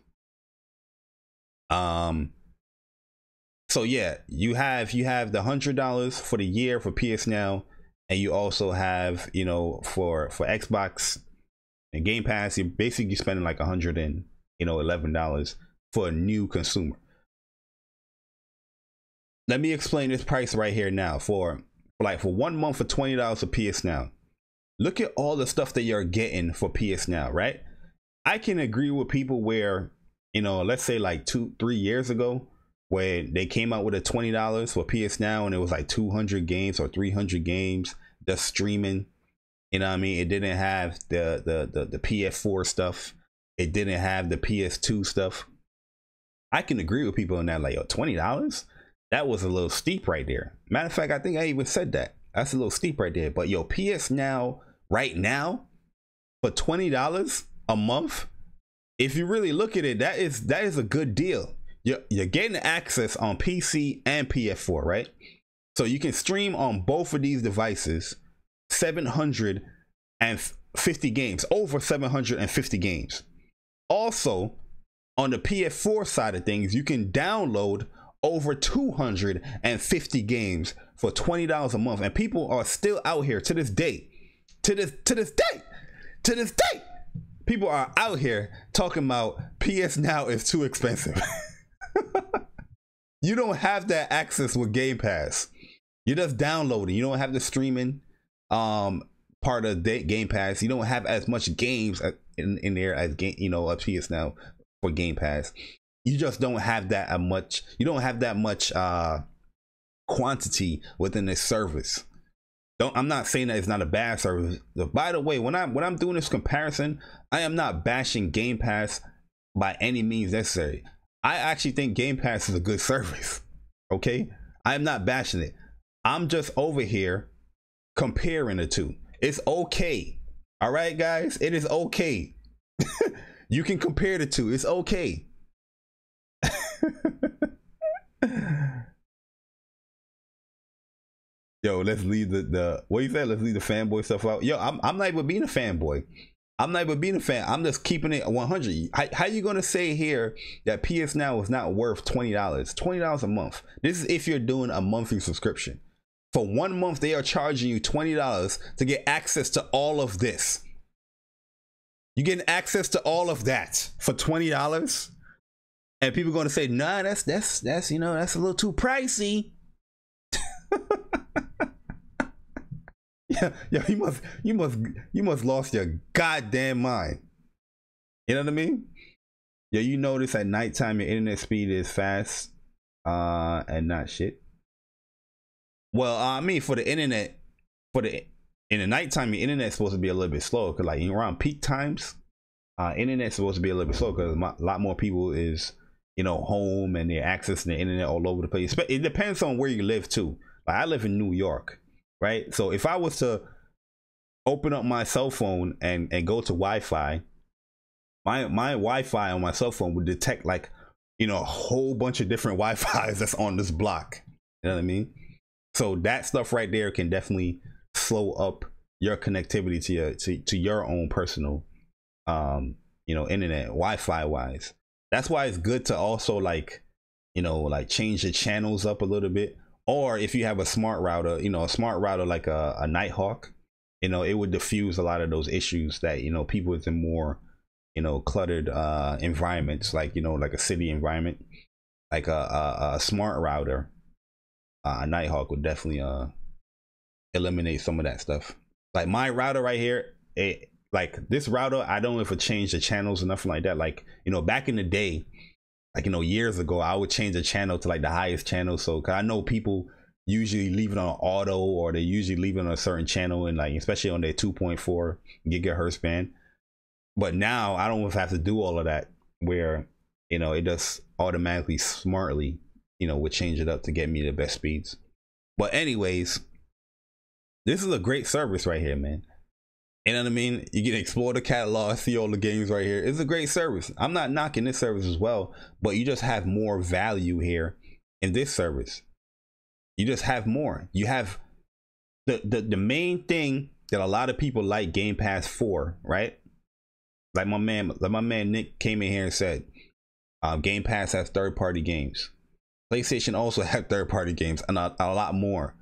S1: So yeah, you have the $100 for the year for PS Now, and you also have, you know, for Xbox and Game Pass, you're basically spending like $111 for a new consumer. Let me explain this price right here now. For 1 month for $20 for PS Now, look at all the stuff that you're getting for PS Now, right? I can agree with people where, you know, let's say like 2-3 years ago, where they came out with a $20 for PS Now, and it was like 200 games or 300 games just streaming. You know what I mean? It didn't have the PS4 stuff. It didn't have the PS2 stuff. I can agree with people on that, like, yo, $20? That was a little steep right there. Matter of fact, I think I even said that. That's a little steep right there. But yo, PS Now right now for $20 a month, if you really look at it, that is a good deal. You're getting access on PC and PS4, right? So you can stream on both of these devices 750 games, over 750 games. Also, on the PS4 side of things, you can download over 250 games for $20 a month, and people are still out here to this day. People are out here talking about PS Now is too expensive. You don't have that access with Game Pass. You're just downloading. You don't have the streaming part of Game Pass. You don't have as much games in there as PS Now for Game Pass. You just don't have that much. You don't have that much quantity within this service. I'm not saying that it's not a bad service. By the way, when I'm doing this comparison, I am not bashing Game Pass by any means necessary. I actually think Game Pass is a good service. Okay, I am not bashing it. I'm just over here comparing the two. It's okay. All right, guys, it is okay. You can compare the two. It's okay. Yo, let's leave the what you said. Let's leave the fanboy stuff out. Yo, I'm not even being a fanboy. I'm not even being a fan. I'm just keeping it 100. How you gonna say here that PS Now is not worth $20? $20 a month. This is if you're doing a monthly subscription. For 1 month, they are charging you $20 to get access to all of this. You getting access to all of that for $20, and people going to say, nah, that's you know, that's a little too pricey. Yeah, you must lost your goddamn mind. You know what I mean? Yeah, you notice at nighttime your internet speed is fast, and not shit. Well, I mean, for the internet, in the nighttime, your internet's supposed to be a little bit slow, because like around peak times, internet's supposed to be a little bit slow because a lot more people is, you know, home and they're accessing the internet all over the place. It depends on where you live too. Like I live in New York, right? So if I was to open up my cell phone and go to Wi-Fi, my Wi-Fi on my cell phone would detect, like, you know, a whole bunch of different Wi-Fis that's on this block. You know what I mean? So that stuff right there can definitely slow up your connectivity to your own personal you know, internet Wi-Fi wise. That's why it's good to also, like, you know, like change the channels up a little bit. Or if you have a smart router, you know, a smart router like a Nighthawk, you know, it would diffuse a lot of those issues that, you know, people within more, you know, cluttered environments, like, you know, like a city environment, like a smart router, a Nighthawk would definitely eliminate some of that stuff. Like my router right here, like this router, I don't know if it changed the channels or nothing like that. Like, you know, back in the day, like, you know, years ago, I would change the channel to like the highest channel. So, cause I know people usually leave it on auto, or they usually leave it on a certain channel, and like, especially on their 2.4 gigahertz band. But now I don't have to do all of that, where, you know, it does automatically, smartly, you know, would change it up to get me the best speeds. But anyways, this is a great service right here, man. You know what I mean? You can explore the catalog, see all the games right here. It's a great service. I'm not knocking this service as well, but you just have more value here in this service. You just have more. You have the main thing that a lot of people like Game Pass for, right? Like my man Nick came in here and said, Game Pass has third-party games. PlayStation also had third-party games, and a lot more.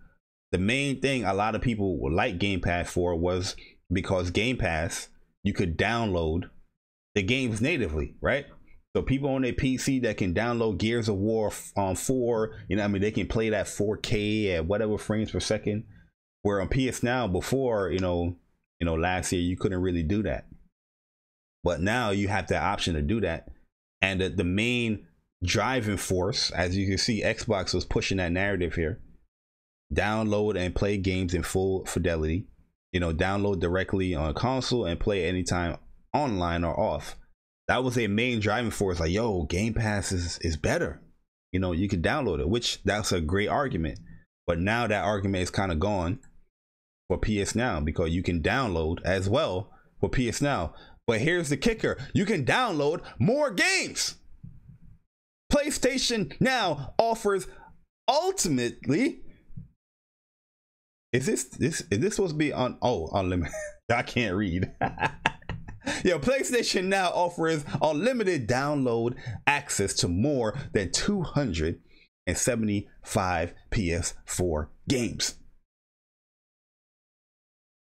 S1: The main thing a lot of people would like Game Pass for was because Game Pass, you could download the games natively, right? So people on their PC that can download Gears of War 4, you know what I mean, they can play that 4K at whatever frames per second. Where on PS Now before, you know, last year you couldn't really do that. But now you have the option to do that. And the main driving force, as you can see, Xbox was pushing that narrative here. Download and play games in full fidelity. You know, download directly on console and play anytime online or off. That was a main driving force. Like, yo, Game Pass is better. You know, you can download it, which that's a great argument. But now that argument is kind of gone for PS Now, because you can download as well for PS Now. But here's the kicker. You can download more games. PlayStation Now offers ultimately... Is this supposed to be on? Oh, unlimited. I can't read. Yo, PlayStation Now offers unlimited download access to more than 275 PS4 games.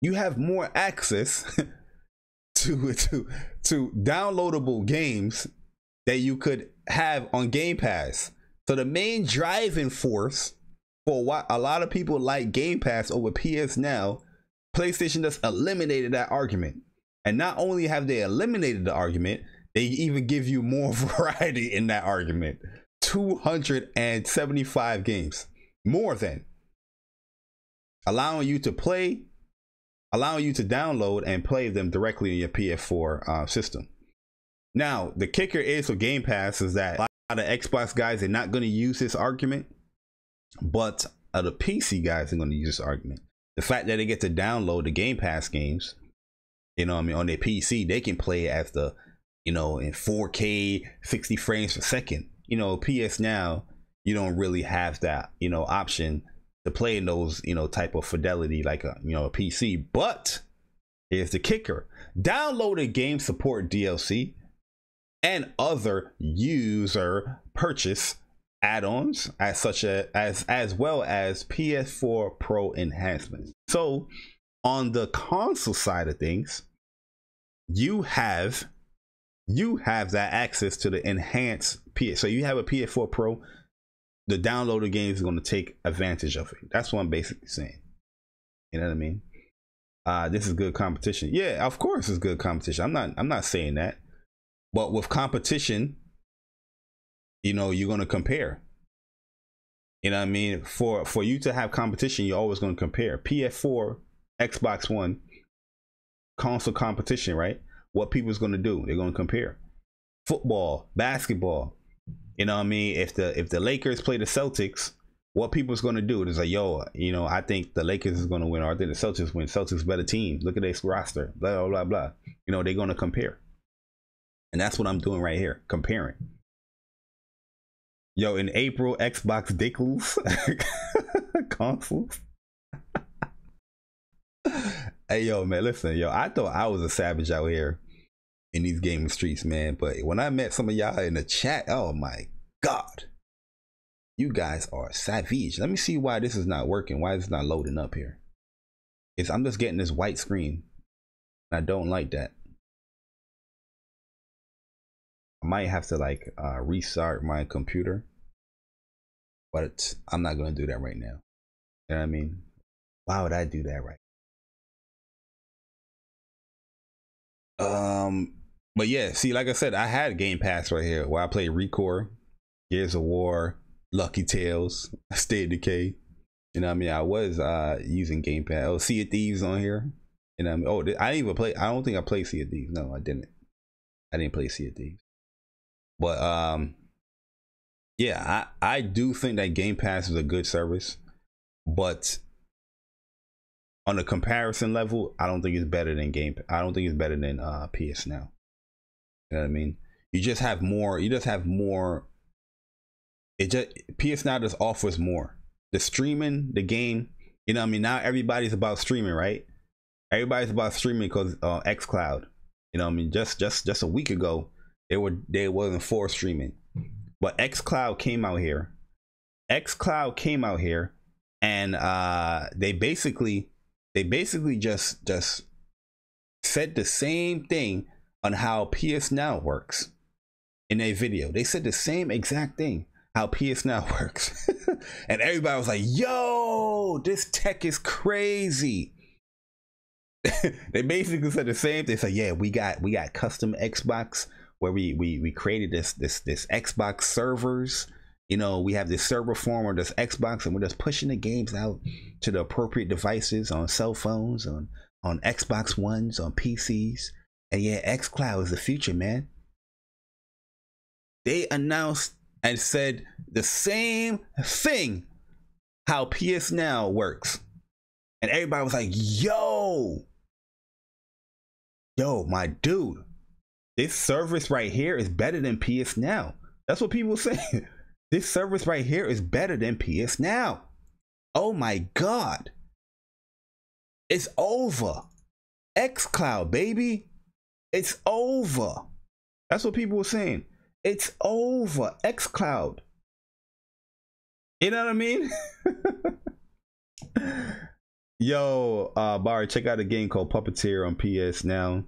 S1: You have more access to downloadable games that you could have on Game Pass. So the main driving force for why a lot of people like Game Pass over PS Now, PlayStation just eliminated that argument. And not only have they eliminated the argument, they even give you more variety in that argument. 275 games, more than, allowing you to download and play them directly in your PS4 system. Now, the kicker is for Game Pass is that a lot of Xbox guys are not going to use this argument. But the PC guys are going to use this argument. The fact that they get to download the Game Pass games, you know what I mean, on their PC, they can play it as the, you know, in 4K, 60 frames per second. You know, PS Now, you don't really have that, you know, option to play in those, you know, type of fidelity like a, you know, a PC. But here's the kicker. Downloaded games support DLC and other user purchase add-ons as well as PS4 Pro enhancements. So on the console side of things, you have that access to the enhanced PS. So you have a PS4 Pro, the downloaded games is going to take advantage of it. That's what I'm basically saying. You know what I mean? This is good competition. Yeah, of course it's good competition. I'm not saying that. But with competition, you know, you're going to compare. You know what I mean? For you to have competition, you're always going to compare. PS4, Xbox One, console competition, right? What people's going to do? They're going to compare. Football, basketball. You know what I mean? If the Lakers play the Celtics, what people's going to do is like, yo, you know, I think the Lakers is going to win, or I think the Celtics win. Celtics better team. Look at this roster. Blah, blah, blah, blah. You know, they're going to compare. And that's what I'm doing right here, comparing. Yo, in April, Xbox Dickles consoles. Hey, yo, man, listen, yo, I thought I was a savage out here in these gaming streets, man. But when I met some of y'all in the chat, oh my God, you guys are savage. Let me see why this is not working. Why is it not loading up here? I'm just getting this white screen. I don't like that. I might have to like restart my computer, but I'm not gonna do that right now. You know what I mean? Why would I do that right? But yeah, see, like I said, I had Game Pass right here where I played Recore, Gears of War, Lucky Tales, State of Decay. You know what I mean? I was using Game Pass. Oh, Sea of Thieves on here. You know what I mean? Oh, I didn't even play. I don't think I played Sea of Thieves. No, I didn't. I didn't play Sea of Thieves. But yeah, I do think that Game Pass is a good service, but on a comparison level, I don't think it's better than I don't think it's better than PS Now. You know what I mean? You just have more. PS Now just offers more. The streaming, the game. You know what I mean? Now everybody's about streaming, right? Everybody's about streaming because xCloud. You know what I mean? Just a week ago, they wasn't for streaming, but xCloud came out here. xCloud came out here, and they basically just said the same thing on how PS Now works in a video. They said the same exact thing how PS Now works, and everybody was like, "Yo, this tech is crazy." They basically said the same thing. They said, "Yeah, we got custom Xbox." Where we created this Xbox servers. You know, we have this server form or this Xbox, and we're just pushing the games out to the appropriate devices on cell phones, on Xbox Ones, on PCs. And yeah, xCloud is the future, man. They announced and said the same thing how PS Now works. And everybody was like, yo, my dude. This service right here is better than PS Now. That's what people say. This service right here is better than PS Now. Oh my God. It's over. xCloud, baby. It's over. That's what people were saying. It's over. xCloud. You know what I mean? Yo, Barry, check out a game called Puppeteer on PS Now.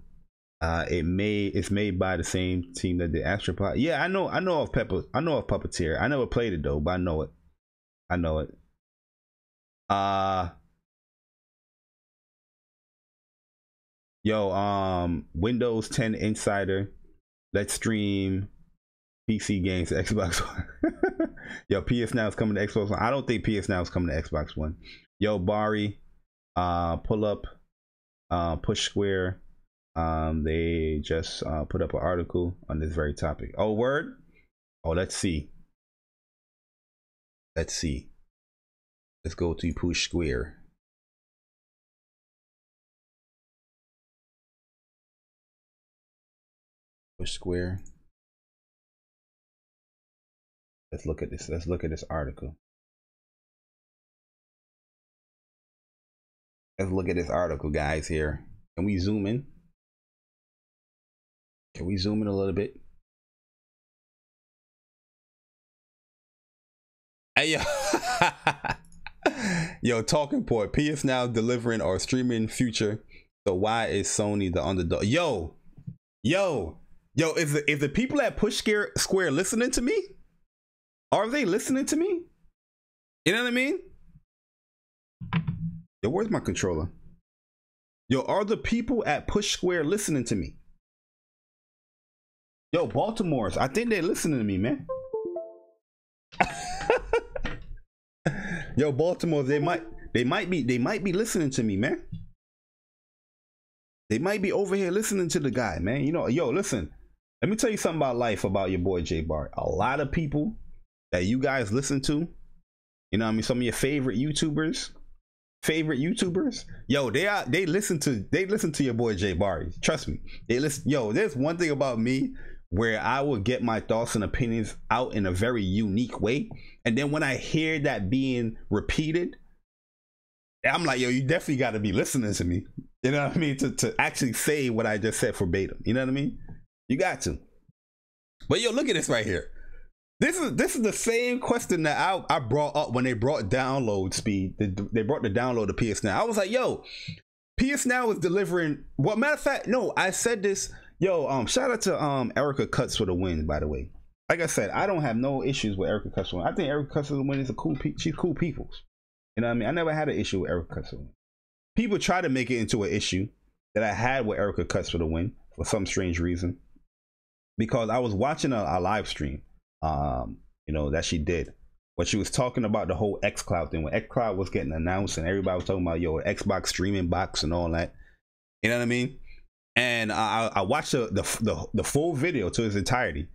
S1: It's made by the same team that did Astropod. Yeah, I know of Puppeteer. I never played it though, but I know it. Windows 10 Insider. Let's stream PC games to Xbox One. Yo, PS Now is coming to Xbox One. I don't think PS Now is coming to Xbox One. Yo, Bari, pull up, Push Square. They just put up an article on this very topic. Oh, word? Oh, let's see. Let's go to Push Square. Push Square. Let's look at this. Let's look at this article. Let's look at this article, guys. Here, can we zoom in? Can we zoom in a little bit? Hey, yo, Talking Point. PS Now delivering our streaming future. So why is Sony the underdog? Yo, Yo, is the people at Push Square listening to me? Are they listening to me? You know what I mean? Yo, where's my controller? Yo, are the people at Push Square listening to me? Yo, Baltimore's, I think they're listening to me, man. Yo, Baltimore, they might be listening to me, man. They might be over here listening to the guy, man. You know, yo, listen. Let me tell you something about life, about your boy J Bar. A lot of people that you guys listen to, you know what I mean, some of your favorite YouTubers, yo, they listen to your boy J Bar. Trust me. They listen. Yo, there's one thing about me where I will get my thoughts and opinions out in a very unique way. And then when I hear that being repeated, I'm like, yo, you definitely got to be listening to me. You know what I mean? To actually say what I just said verbatim. You know what I mean? You got to. But yo, look at this right here. This is the same question that I brought up when they brought download speed. They brought the download to PS Now. I was like, yo, PS Now is delivering. Well, matter of fact, no, I said this. Yo, shout out to Erica Cuts for the win, by the way. Like I said, I don't have no issues with Erica Cuts for the win. I think Erica Cuts for the win is she's cool people. You know what I mean? I never had an issue with Erica Cuts for the win. People try to make it into an issue that I had with Erica Cuts for the win for some strange reason. Because I was watching a live stream, you know, that she did. But she was talking about the whole xCloud thing. When xCloud was getting announced and everybody was talking about, yo, Xbox streaming box and all that. You know what I mean? And I watched the full video to its entirety.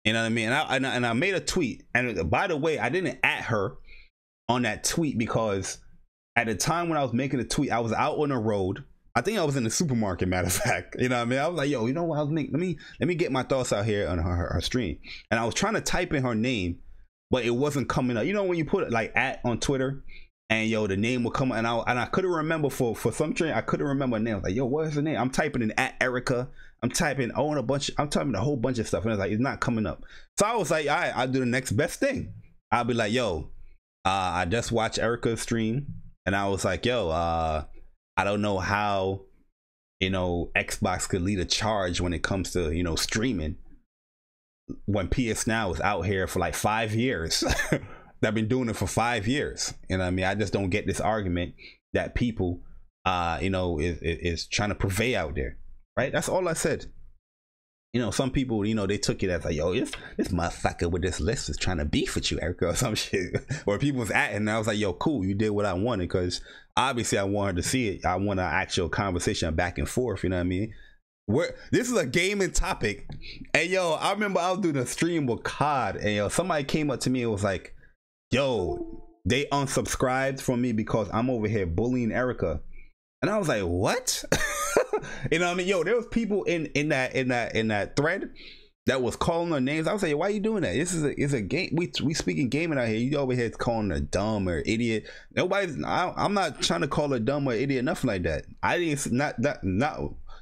S1: You know what I mean? And I made a tweet. And by the way, I didn't at her on that tweet because at the time when I was making the tweet, I was out on the road. I think I was in the supermarket, matter of fact. You know what I mean? I was like, yo, you know what? Let me get my thoughts out here on her stream. And I was trying to type in her name, but it wasn't coming up. You know when you put it like at on Twitter, and yo, the name will come, and I couldn't remember for some train. I couldn't remember her name. I was like, yo, what is her name? I'm typing in at Erica. I'm typing a whole bunch of stuff, and it's like it's not coming up. So I was like, all right, I'll do the next best thing. I'll be like, yo, I just watched Erica's stream, and I was like, yo, I don't know how, you know, Xbox could lead a charge when it comes to, you know, streaming when PS Now is out here for like 5 years. They've been doing it for 5 years. You know what I mean? I just don't get this argument that people, you know, is trying to purvey out there. Right? That's all I said. You know, some people, you know, they took it as like, yo, this motherfucker with this list is trying to beef with you, Erica, or some shit. Or people was at it, and I was like, yo, cool, you did what I wanted, because obviously I wanted to see it. I want an actual conversation back and forth, you know what I mean? This is a gaming topic. And yo, I remember I was doing a stream with COD, and yo, somebody came up to me and was like, yo, they unsubscribed from me because I'm over here bullying Erica. And I was like, what? You know what I mean? Yo, there was people in that thread that was calling her names. I was like, why are you doing that? This is a game. We speaking gaming out here. You over here calling her dumb or idiot. I'm not trying to call her dumb or idiot, nothing like that. I didn't,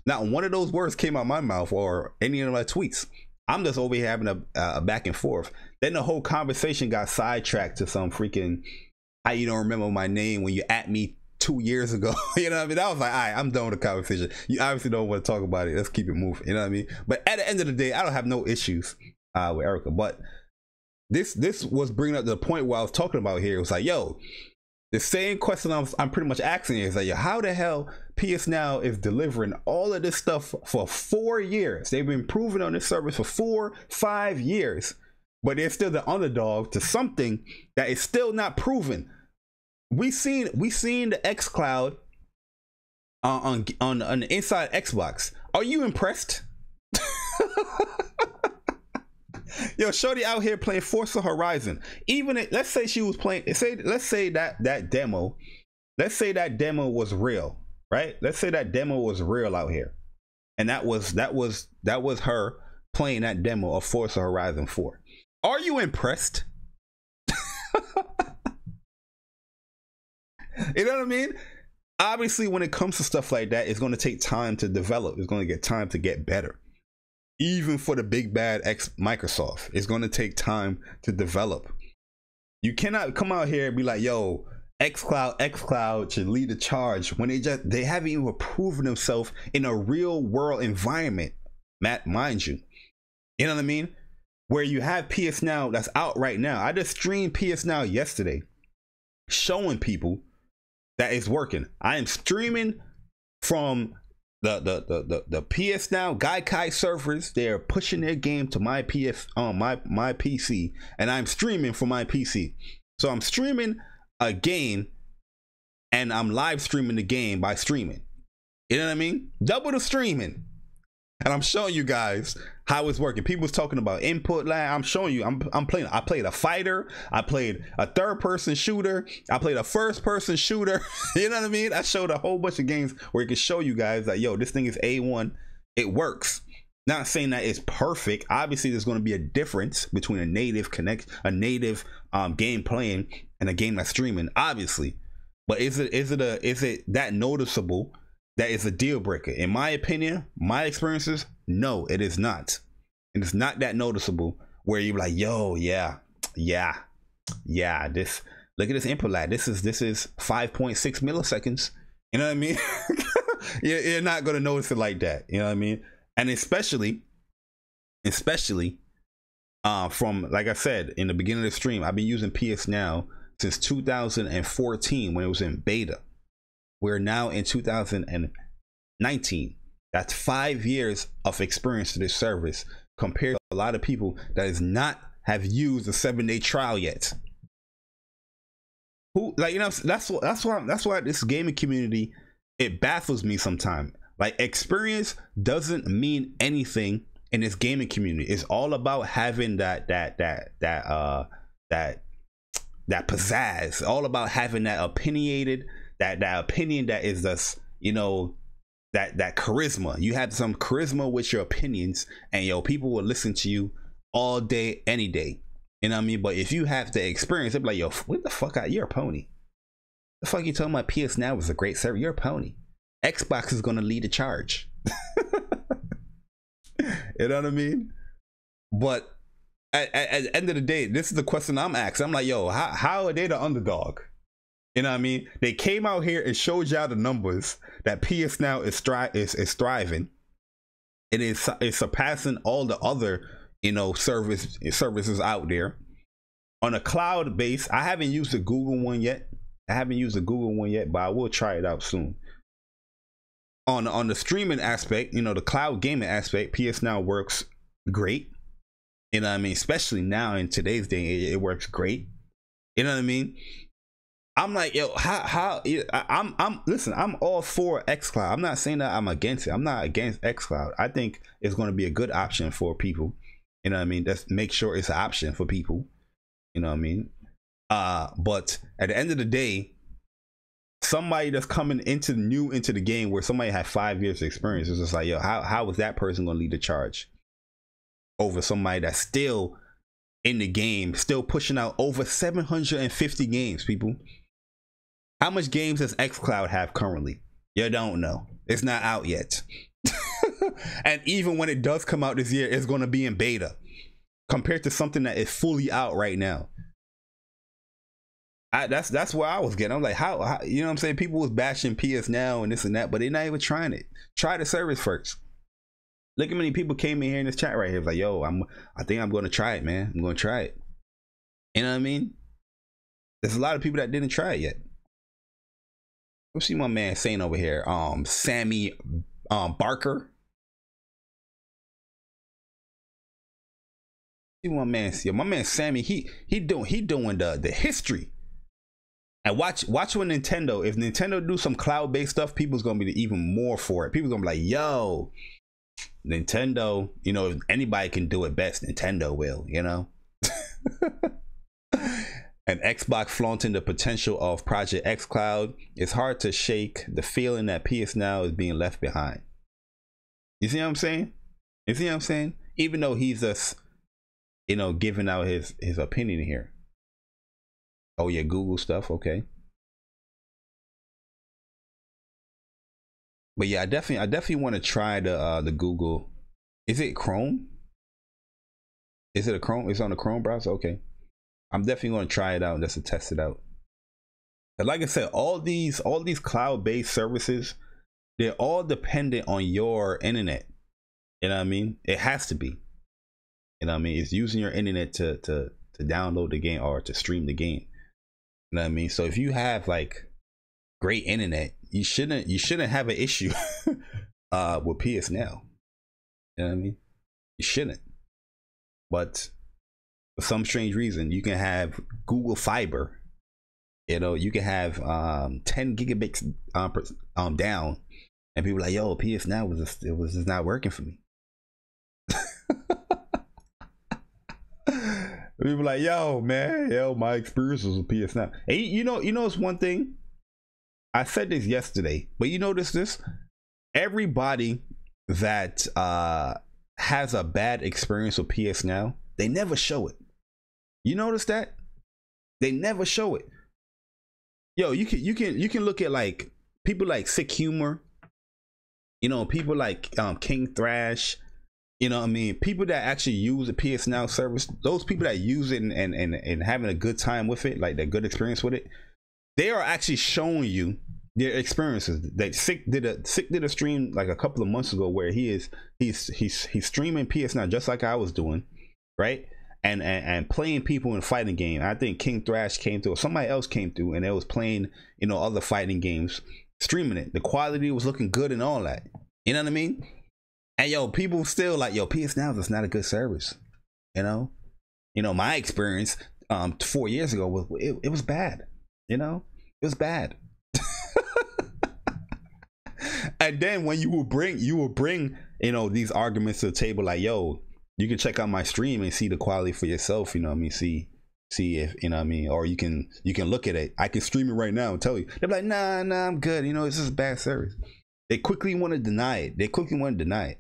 S1: not one of those words came out my mouth or any of my tweets. I'm just over here having a back and forth. Then the whole conversation got sidetracked to some freaking, how you don't remember my name when you at me 2 years ago. You know what I mean? I was like, all right, I'm done with the conversation. You obviously don't want to talk about it. Let's keep it moving. You know what I mean? But at the end of the day, I don't have no issues with Erica. But this was bringing up the point where I was talking about here. It was like, yo, the same question I'm pretty much asking is like, yo, how the hell PS Now is delivering all of this stuff for 4 years? They've been improving on this service for 5 years, but they're still the underdog to something that is still not proven. We seen the xCloud on the inside Xbox. Are you impressed? Yo, shorty out here playing Forza Horizon. Even let's say she was playing. Let's say that demo. Let's say that demo was real, right? Let's say that demo was real out here, and that was her playing that demo of Forza Horizon 4. Are you impressed? You know what I mean? Obviously, when it comes to stuff like that, it's going to take time to develop. It's going to get time to get better. Even for the big bad Microsoft, it's going to take time to develop. You cannot come out here and be like, yo, xCloud should lead the charge when they haven't even proven themselves in a real world environment. mind you. You know what I mean? Where you have PS Now that's out right now. I just streamed PS Now yesterday, showing people that it's working. I am streaming from the PS Now Gaikai servers. They're pushing their game to my PS on my PC, and I'm streaming from my PC. So I'm streaming a game, and I'm live streaming the game by streaming. You know what I mean? Double the streaming. And I'm showing you guys how it's working. People was talking about input lag. I'm showing you. I'm playing. I played a fighter. I played a third-person shooter. I played a first-person shooter. You know what I mean? I showed a whole bunch of games where it can show you guys that, yo, this thing is A1. It works. Not saying that it's perfect. Obviously, there's going to be a difference between a native game playing and a game that's streaming. Obviously, but is it that noticeable? That is a deal breaker. In my opinion, my experiences, no, it is not. And it's not that noticeable where you're like, yo, yeah, this, look at this input lag. This is 5.6 milliseconds. You know what I mean? You're not going to notice it like that. You know what I mean? And especially from, like I said, in the beginning of the stream, I've been using PS Now since 2014 when it was in beta. We're now in 2019. That's 5 years of experience to this service compared to a lot of people that is not have used a 7-day trial yet. Who, like, you know, that's why this gaming community, it baffles me sometimes. Like, experience doesn't mean anything in this gaming community. It's all about having that pizzazz. All about having that opinionated. That opinion that is just, you know, that charisma. You have some charisma with your opinions, and yo, people will listen to you all day, any day. You know what I mean? But if you have the experience, they'll be like, yo, what the fuck out? You're a pony. The fuck you talking about? PS Now is a great server. You're a pony. Xbox is gonna lead the charge. You know what I mean? But at the end of the day, this is the question I'm asking. I'm like, yo, how are they the underdog? You know what I mean? They came out here and showed y'all the numbers that PS Now is thriving. It is surpassing all the other, you know, services out there. On a cloud base, I haven't used the Google one yet. But I will try it out soon. On the streaming aspect, you know, the cloud gaming aspect, PS Now works great. You know what I mean? Especially now in today's day, it works great. You know what I mean? I'm like, yo, listen, I'm all for xCloud. I'm not saying that I'm against it. I'm not against xCloud. I think it's going to be a good option for people. You know what I mean? Just make sure it's an option for people. You know what I mean? But at the end of the day, somebody that's coming into the game where somebody had 5 years of experience is just like, yo, how is that person going to lead the charge over somebody that's still in the game, still pushing out over 750 games, people? How much games does xCloud have currently? You don't know. It's not out yet. And even when it does come out this year, it's going to be in beta compared to something that is fully out right now. That's where I was getting. I'm like, how you know what I'm saying? People was bashing PS Now and this and that, but they're not even trying it. Try the service first. Look how many people came in here in this chat right here. It's like, yo, I think I'm going to try it, man. I'm going to try it. You know what I mean? There's a lot of people that didn't try it yet. Let's see my man saying over here. Sammy Barker. See my man. Yeah, my man Sammy. He doing the history. And watch when Nintendo. If Nintendo do some cloud-based stuff, people's gonna be even more for it. People's gonna be like, yo, Nintendo. You know, if anybody can do it best, Nintendo will. You know. And Xbox flaunting the potential of Project xCloud, it's hard to shake the feeling that PS Now is being left behind. You see what I'm saying? You see what I'm saying? Even though he's just, you know, giving out his opinion here. Oh yeah, Google stuff, okay. But yeah, I definitely want to try the Google. Is it Chrome? Is it a Chrome? It's on the Chrome browser, okay. I'm definitely going to try it out just to test it out. And like I said, all these cloud-based services, they're all dependent on your internet. You know what I mean? It has to be. You know what I mean? It's using your internet to download the game or to stream the game. You know what I mean? So if you have like great internet, you shouldn't have an issue with PS Now. You know what I mean? You shouldn't. But for some strange reason, you can have Google Fiber. You know, you can have 10 gigabits down, and people are like, yo, PS Now was just not working for me. People like, yo, man, my experience was with PS Now. And you know, it's one thing. I said this yesterday, but you notice this? Everybody that has a bad experience with PS Now, they never show it. You notice that? They never show it. Yo, you can look at like people like Sick Humor, you know, people like King Thrash, you know what I mean? People that actually use the PS Now service, those people that use it and having a good time with it, like that good experience with it, they are actually showing you their experiences. That Sick did a stream like a couple of months ago where he's streaming PS Now just like I was doing, right? And playing people in fighting game. I think King Thrash came through, or somebody else came through, and they was playing, you know, other fighting games, streaming it. The quality was looking good and all that. You know what I mean? And yo, people still like, yo, PS Now is not a good service. You know, my experience 4 years ago was it was bad. You know, it was bad. And then when you will bring you know, these arguments to the table, like, yo, you can check out my stream and see the quality for yourself. You know what I mean? See if, you know what I mean, or you can look at it. I can stream it right now and tell you. They're like, nah, I'm good. You know, it's just a bad service. They quickly want to deny it.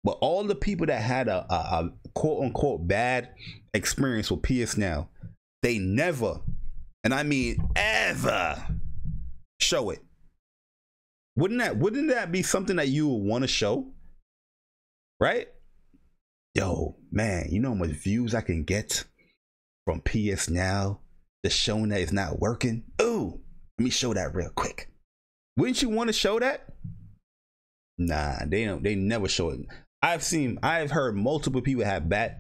S1: But all the people that had a quote unquote bad experience with PS Now, they never, and I mean ever, show it. Wouldn't that be something that you would want to show? Right? Yo, man, you know how much views I can get from PS Now just showing that it's not working? Ooh, let me show that real quick. Wouldn't you want to show that? Nah, they never show it. I've heard multiple people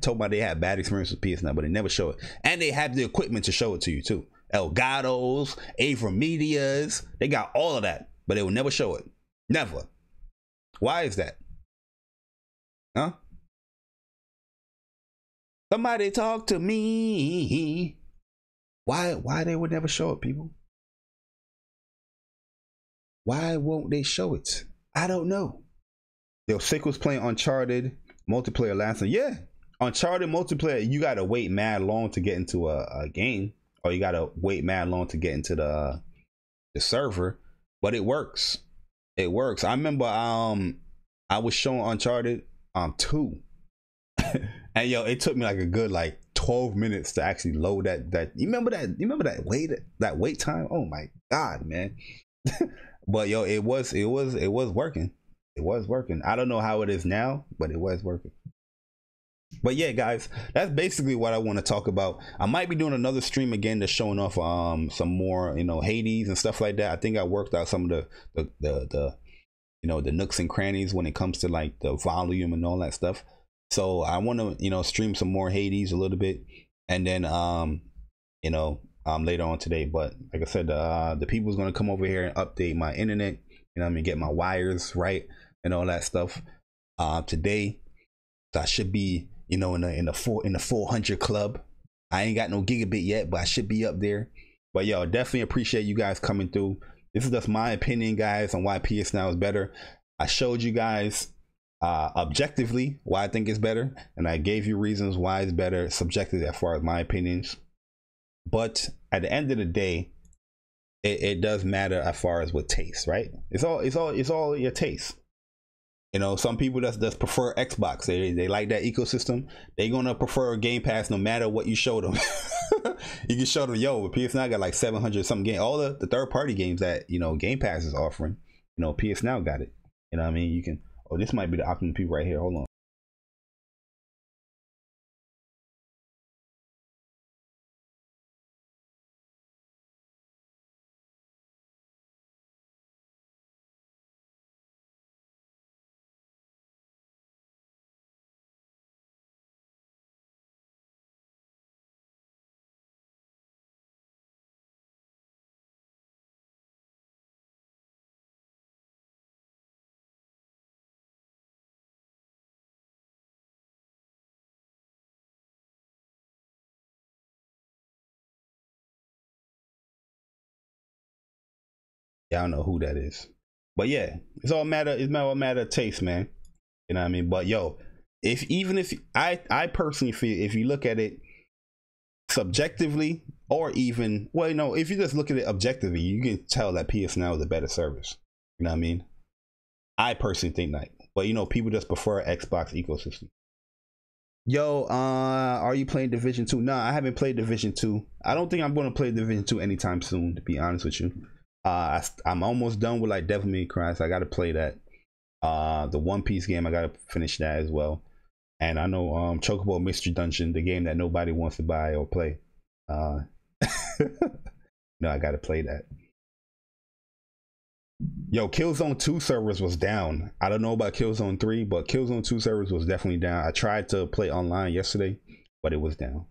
S1: told me they had bad experience with PS Now, but they never show it. And they have the equipment to show it to you too. Elgato's, Avra Media's, they got all of that, but they will never show it. Never. Why is that? Huh? Somebody talk to me. Why they would never show it, people? Why won't they show it? I don't know. Yo, Sick was playing Uncharted multiplayer last night. Yeah, Uncharted multiplayer, you gotta wait mad long to get into a game, or you gotta wait mad long to get into the server, but it works. It works. I remember I was showing Uncharted 2. And yo, it took me like a good 12 minutes to actually load that. You remember that wait time? Oh my god, man. But yo, it was working. It was working. I don't know how it is now, but it was working. But yeah, guys, that's basically what I want to talk about. I might be doing another stream again that's showing off some more, you know, Hades and stuff like that. I think I worked out some of the you know, the nooks and crannies when it comes to like the volume and all that stuff. So I want to, you know, stream some more Hades a little bit, and then you know, later on today. But like I said, the people's gonna come over here and update my internet. You know what I mean, get my wires right and all that stuff today. So I should be, you know, in the 400 club. I ain't got no gigabit yet, but I should be up there. But yo, definitely appreciate you guys coming through. This is just my opinion, guys, on why PS Now is better. I showed you guys objectively why I think it's better, and I gave you reasons why it's better subjectively as far as my opinions. But at the end of the day, it does matter as far as what taste, right? It's all your taste. You know, some people just prefer Xbox. They like that ecosystem. They're gonna prefer Game Pass no matter what you show them. You can show them, yo, PS Now got like 700 something games. All the third party games that, you know, Game Pass is offering, you know, PS Now got it. You know what I mean? You can, oh, this might be the optimum people right here. Hold on. I don't know who that is. But yeah, it's all a matter of taste, man. You know what I mean? But yo, if I personally feel, if you look at it subjectively, or even, well, no, if you just look at it objectively, you can tell that PS Now is a better service. You know what I mean? I personally think that. But you know, people just prefer Xbox ecosystem. Yo, are you playing Division 2? No, I haven't played Division 2. I don't think I'm going to play Division 2 anytime soon, to be honest with you. I'm almost done with like Devil May Cry, so I got to play that. The One Piece game, I got to finish that as well. And I know Chocobo Mystery Dungeon, the game that nobody wants to buy or play. No, I got to play that. Yo, Killzone 2 servers was down. I don't know about Killzone 3, but Killzone 2 servers was definitely down. I tried to play online yesterday, but it was down.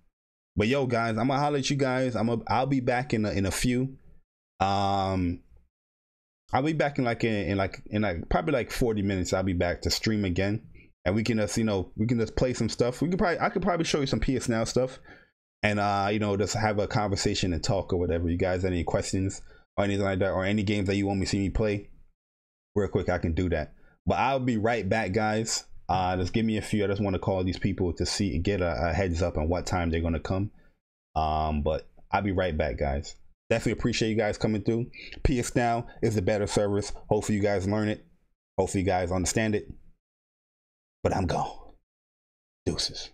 S1: But yo, guys, I'm gonna holler at you guys. I'll be back in a few. I'll be back in probably like 40 minutes. I'll be back to stream again, and we can just, you know, we can just play some stuff. I could probably show you some PS Now stuff, and you know, just have a conversation and talk or whatever. You guys have any questions or anything like that, or any games that you want me to see me play real quick, I can do that. But I'll be right back, guys. Just give me a few. I just want to call these people to get a heads up on what time they're going to come. But I'll be right back, guys. Definitely appreciate you guys coming through. PS Now is a better service. Hopefully you guys learn it. Hopefully you guys understand it. But I'm gone. Deuces.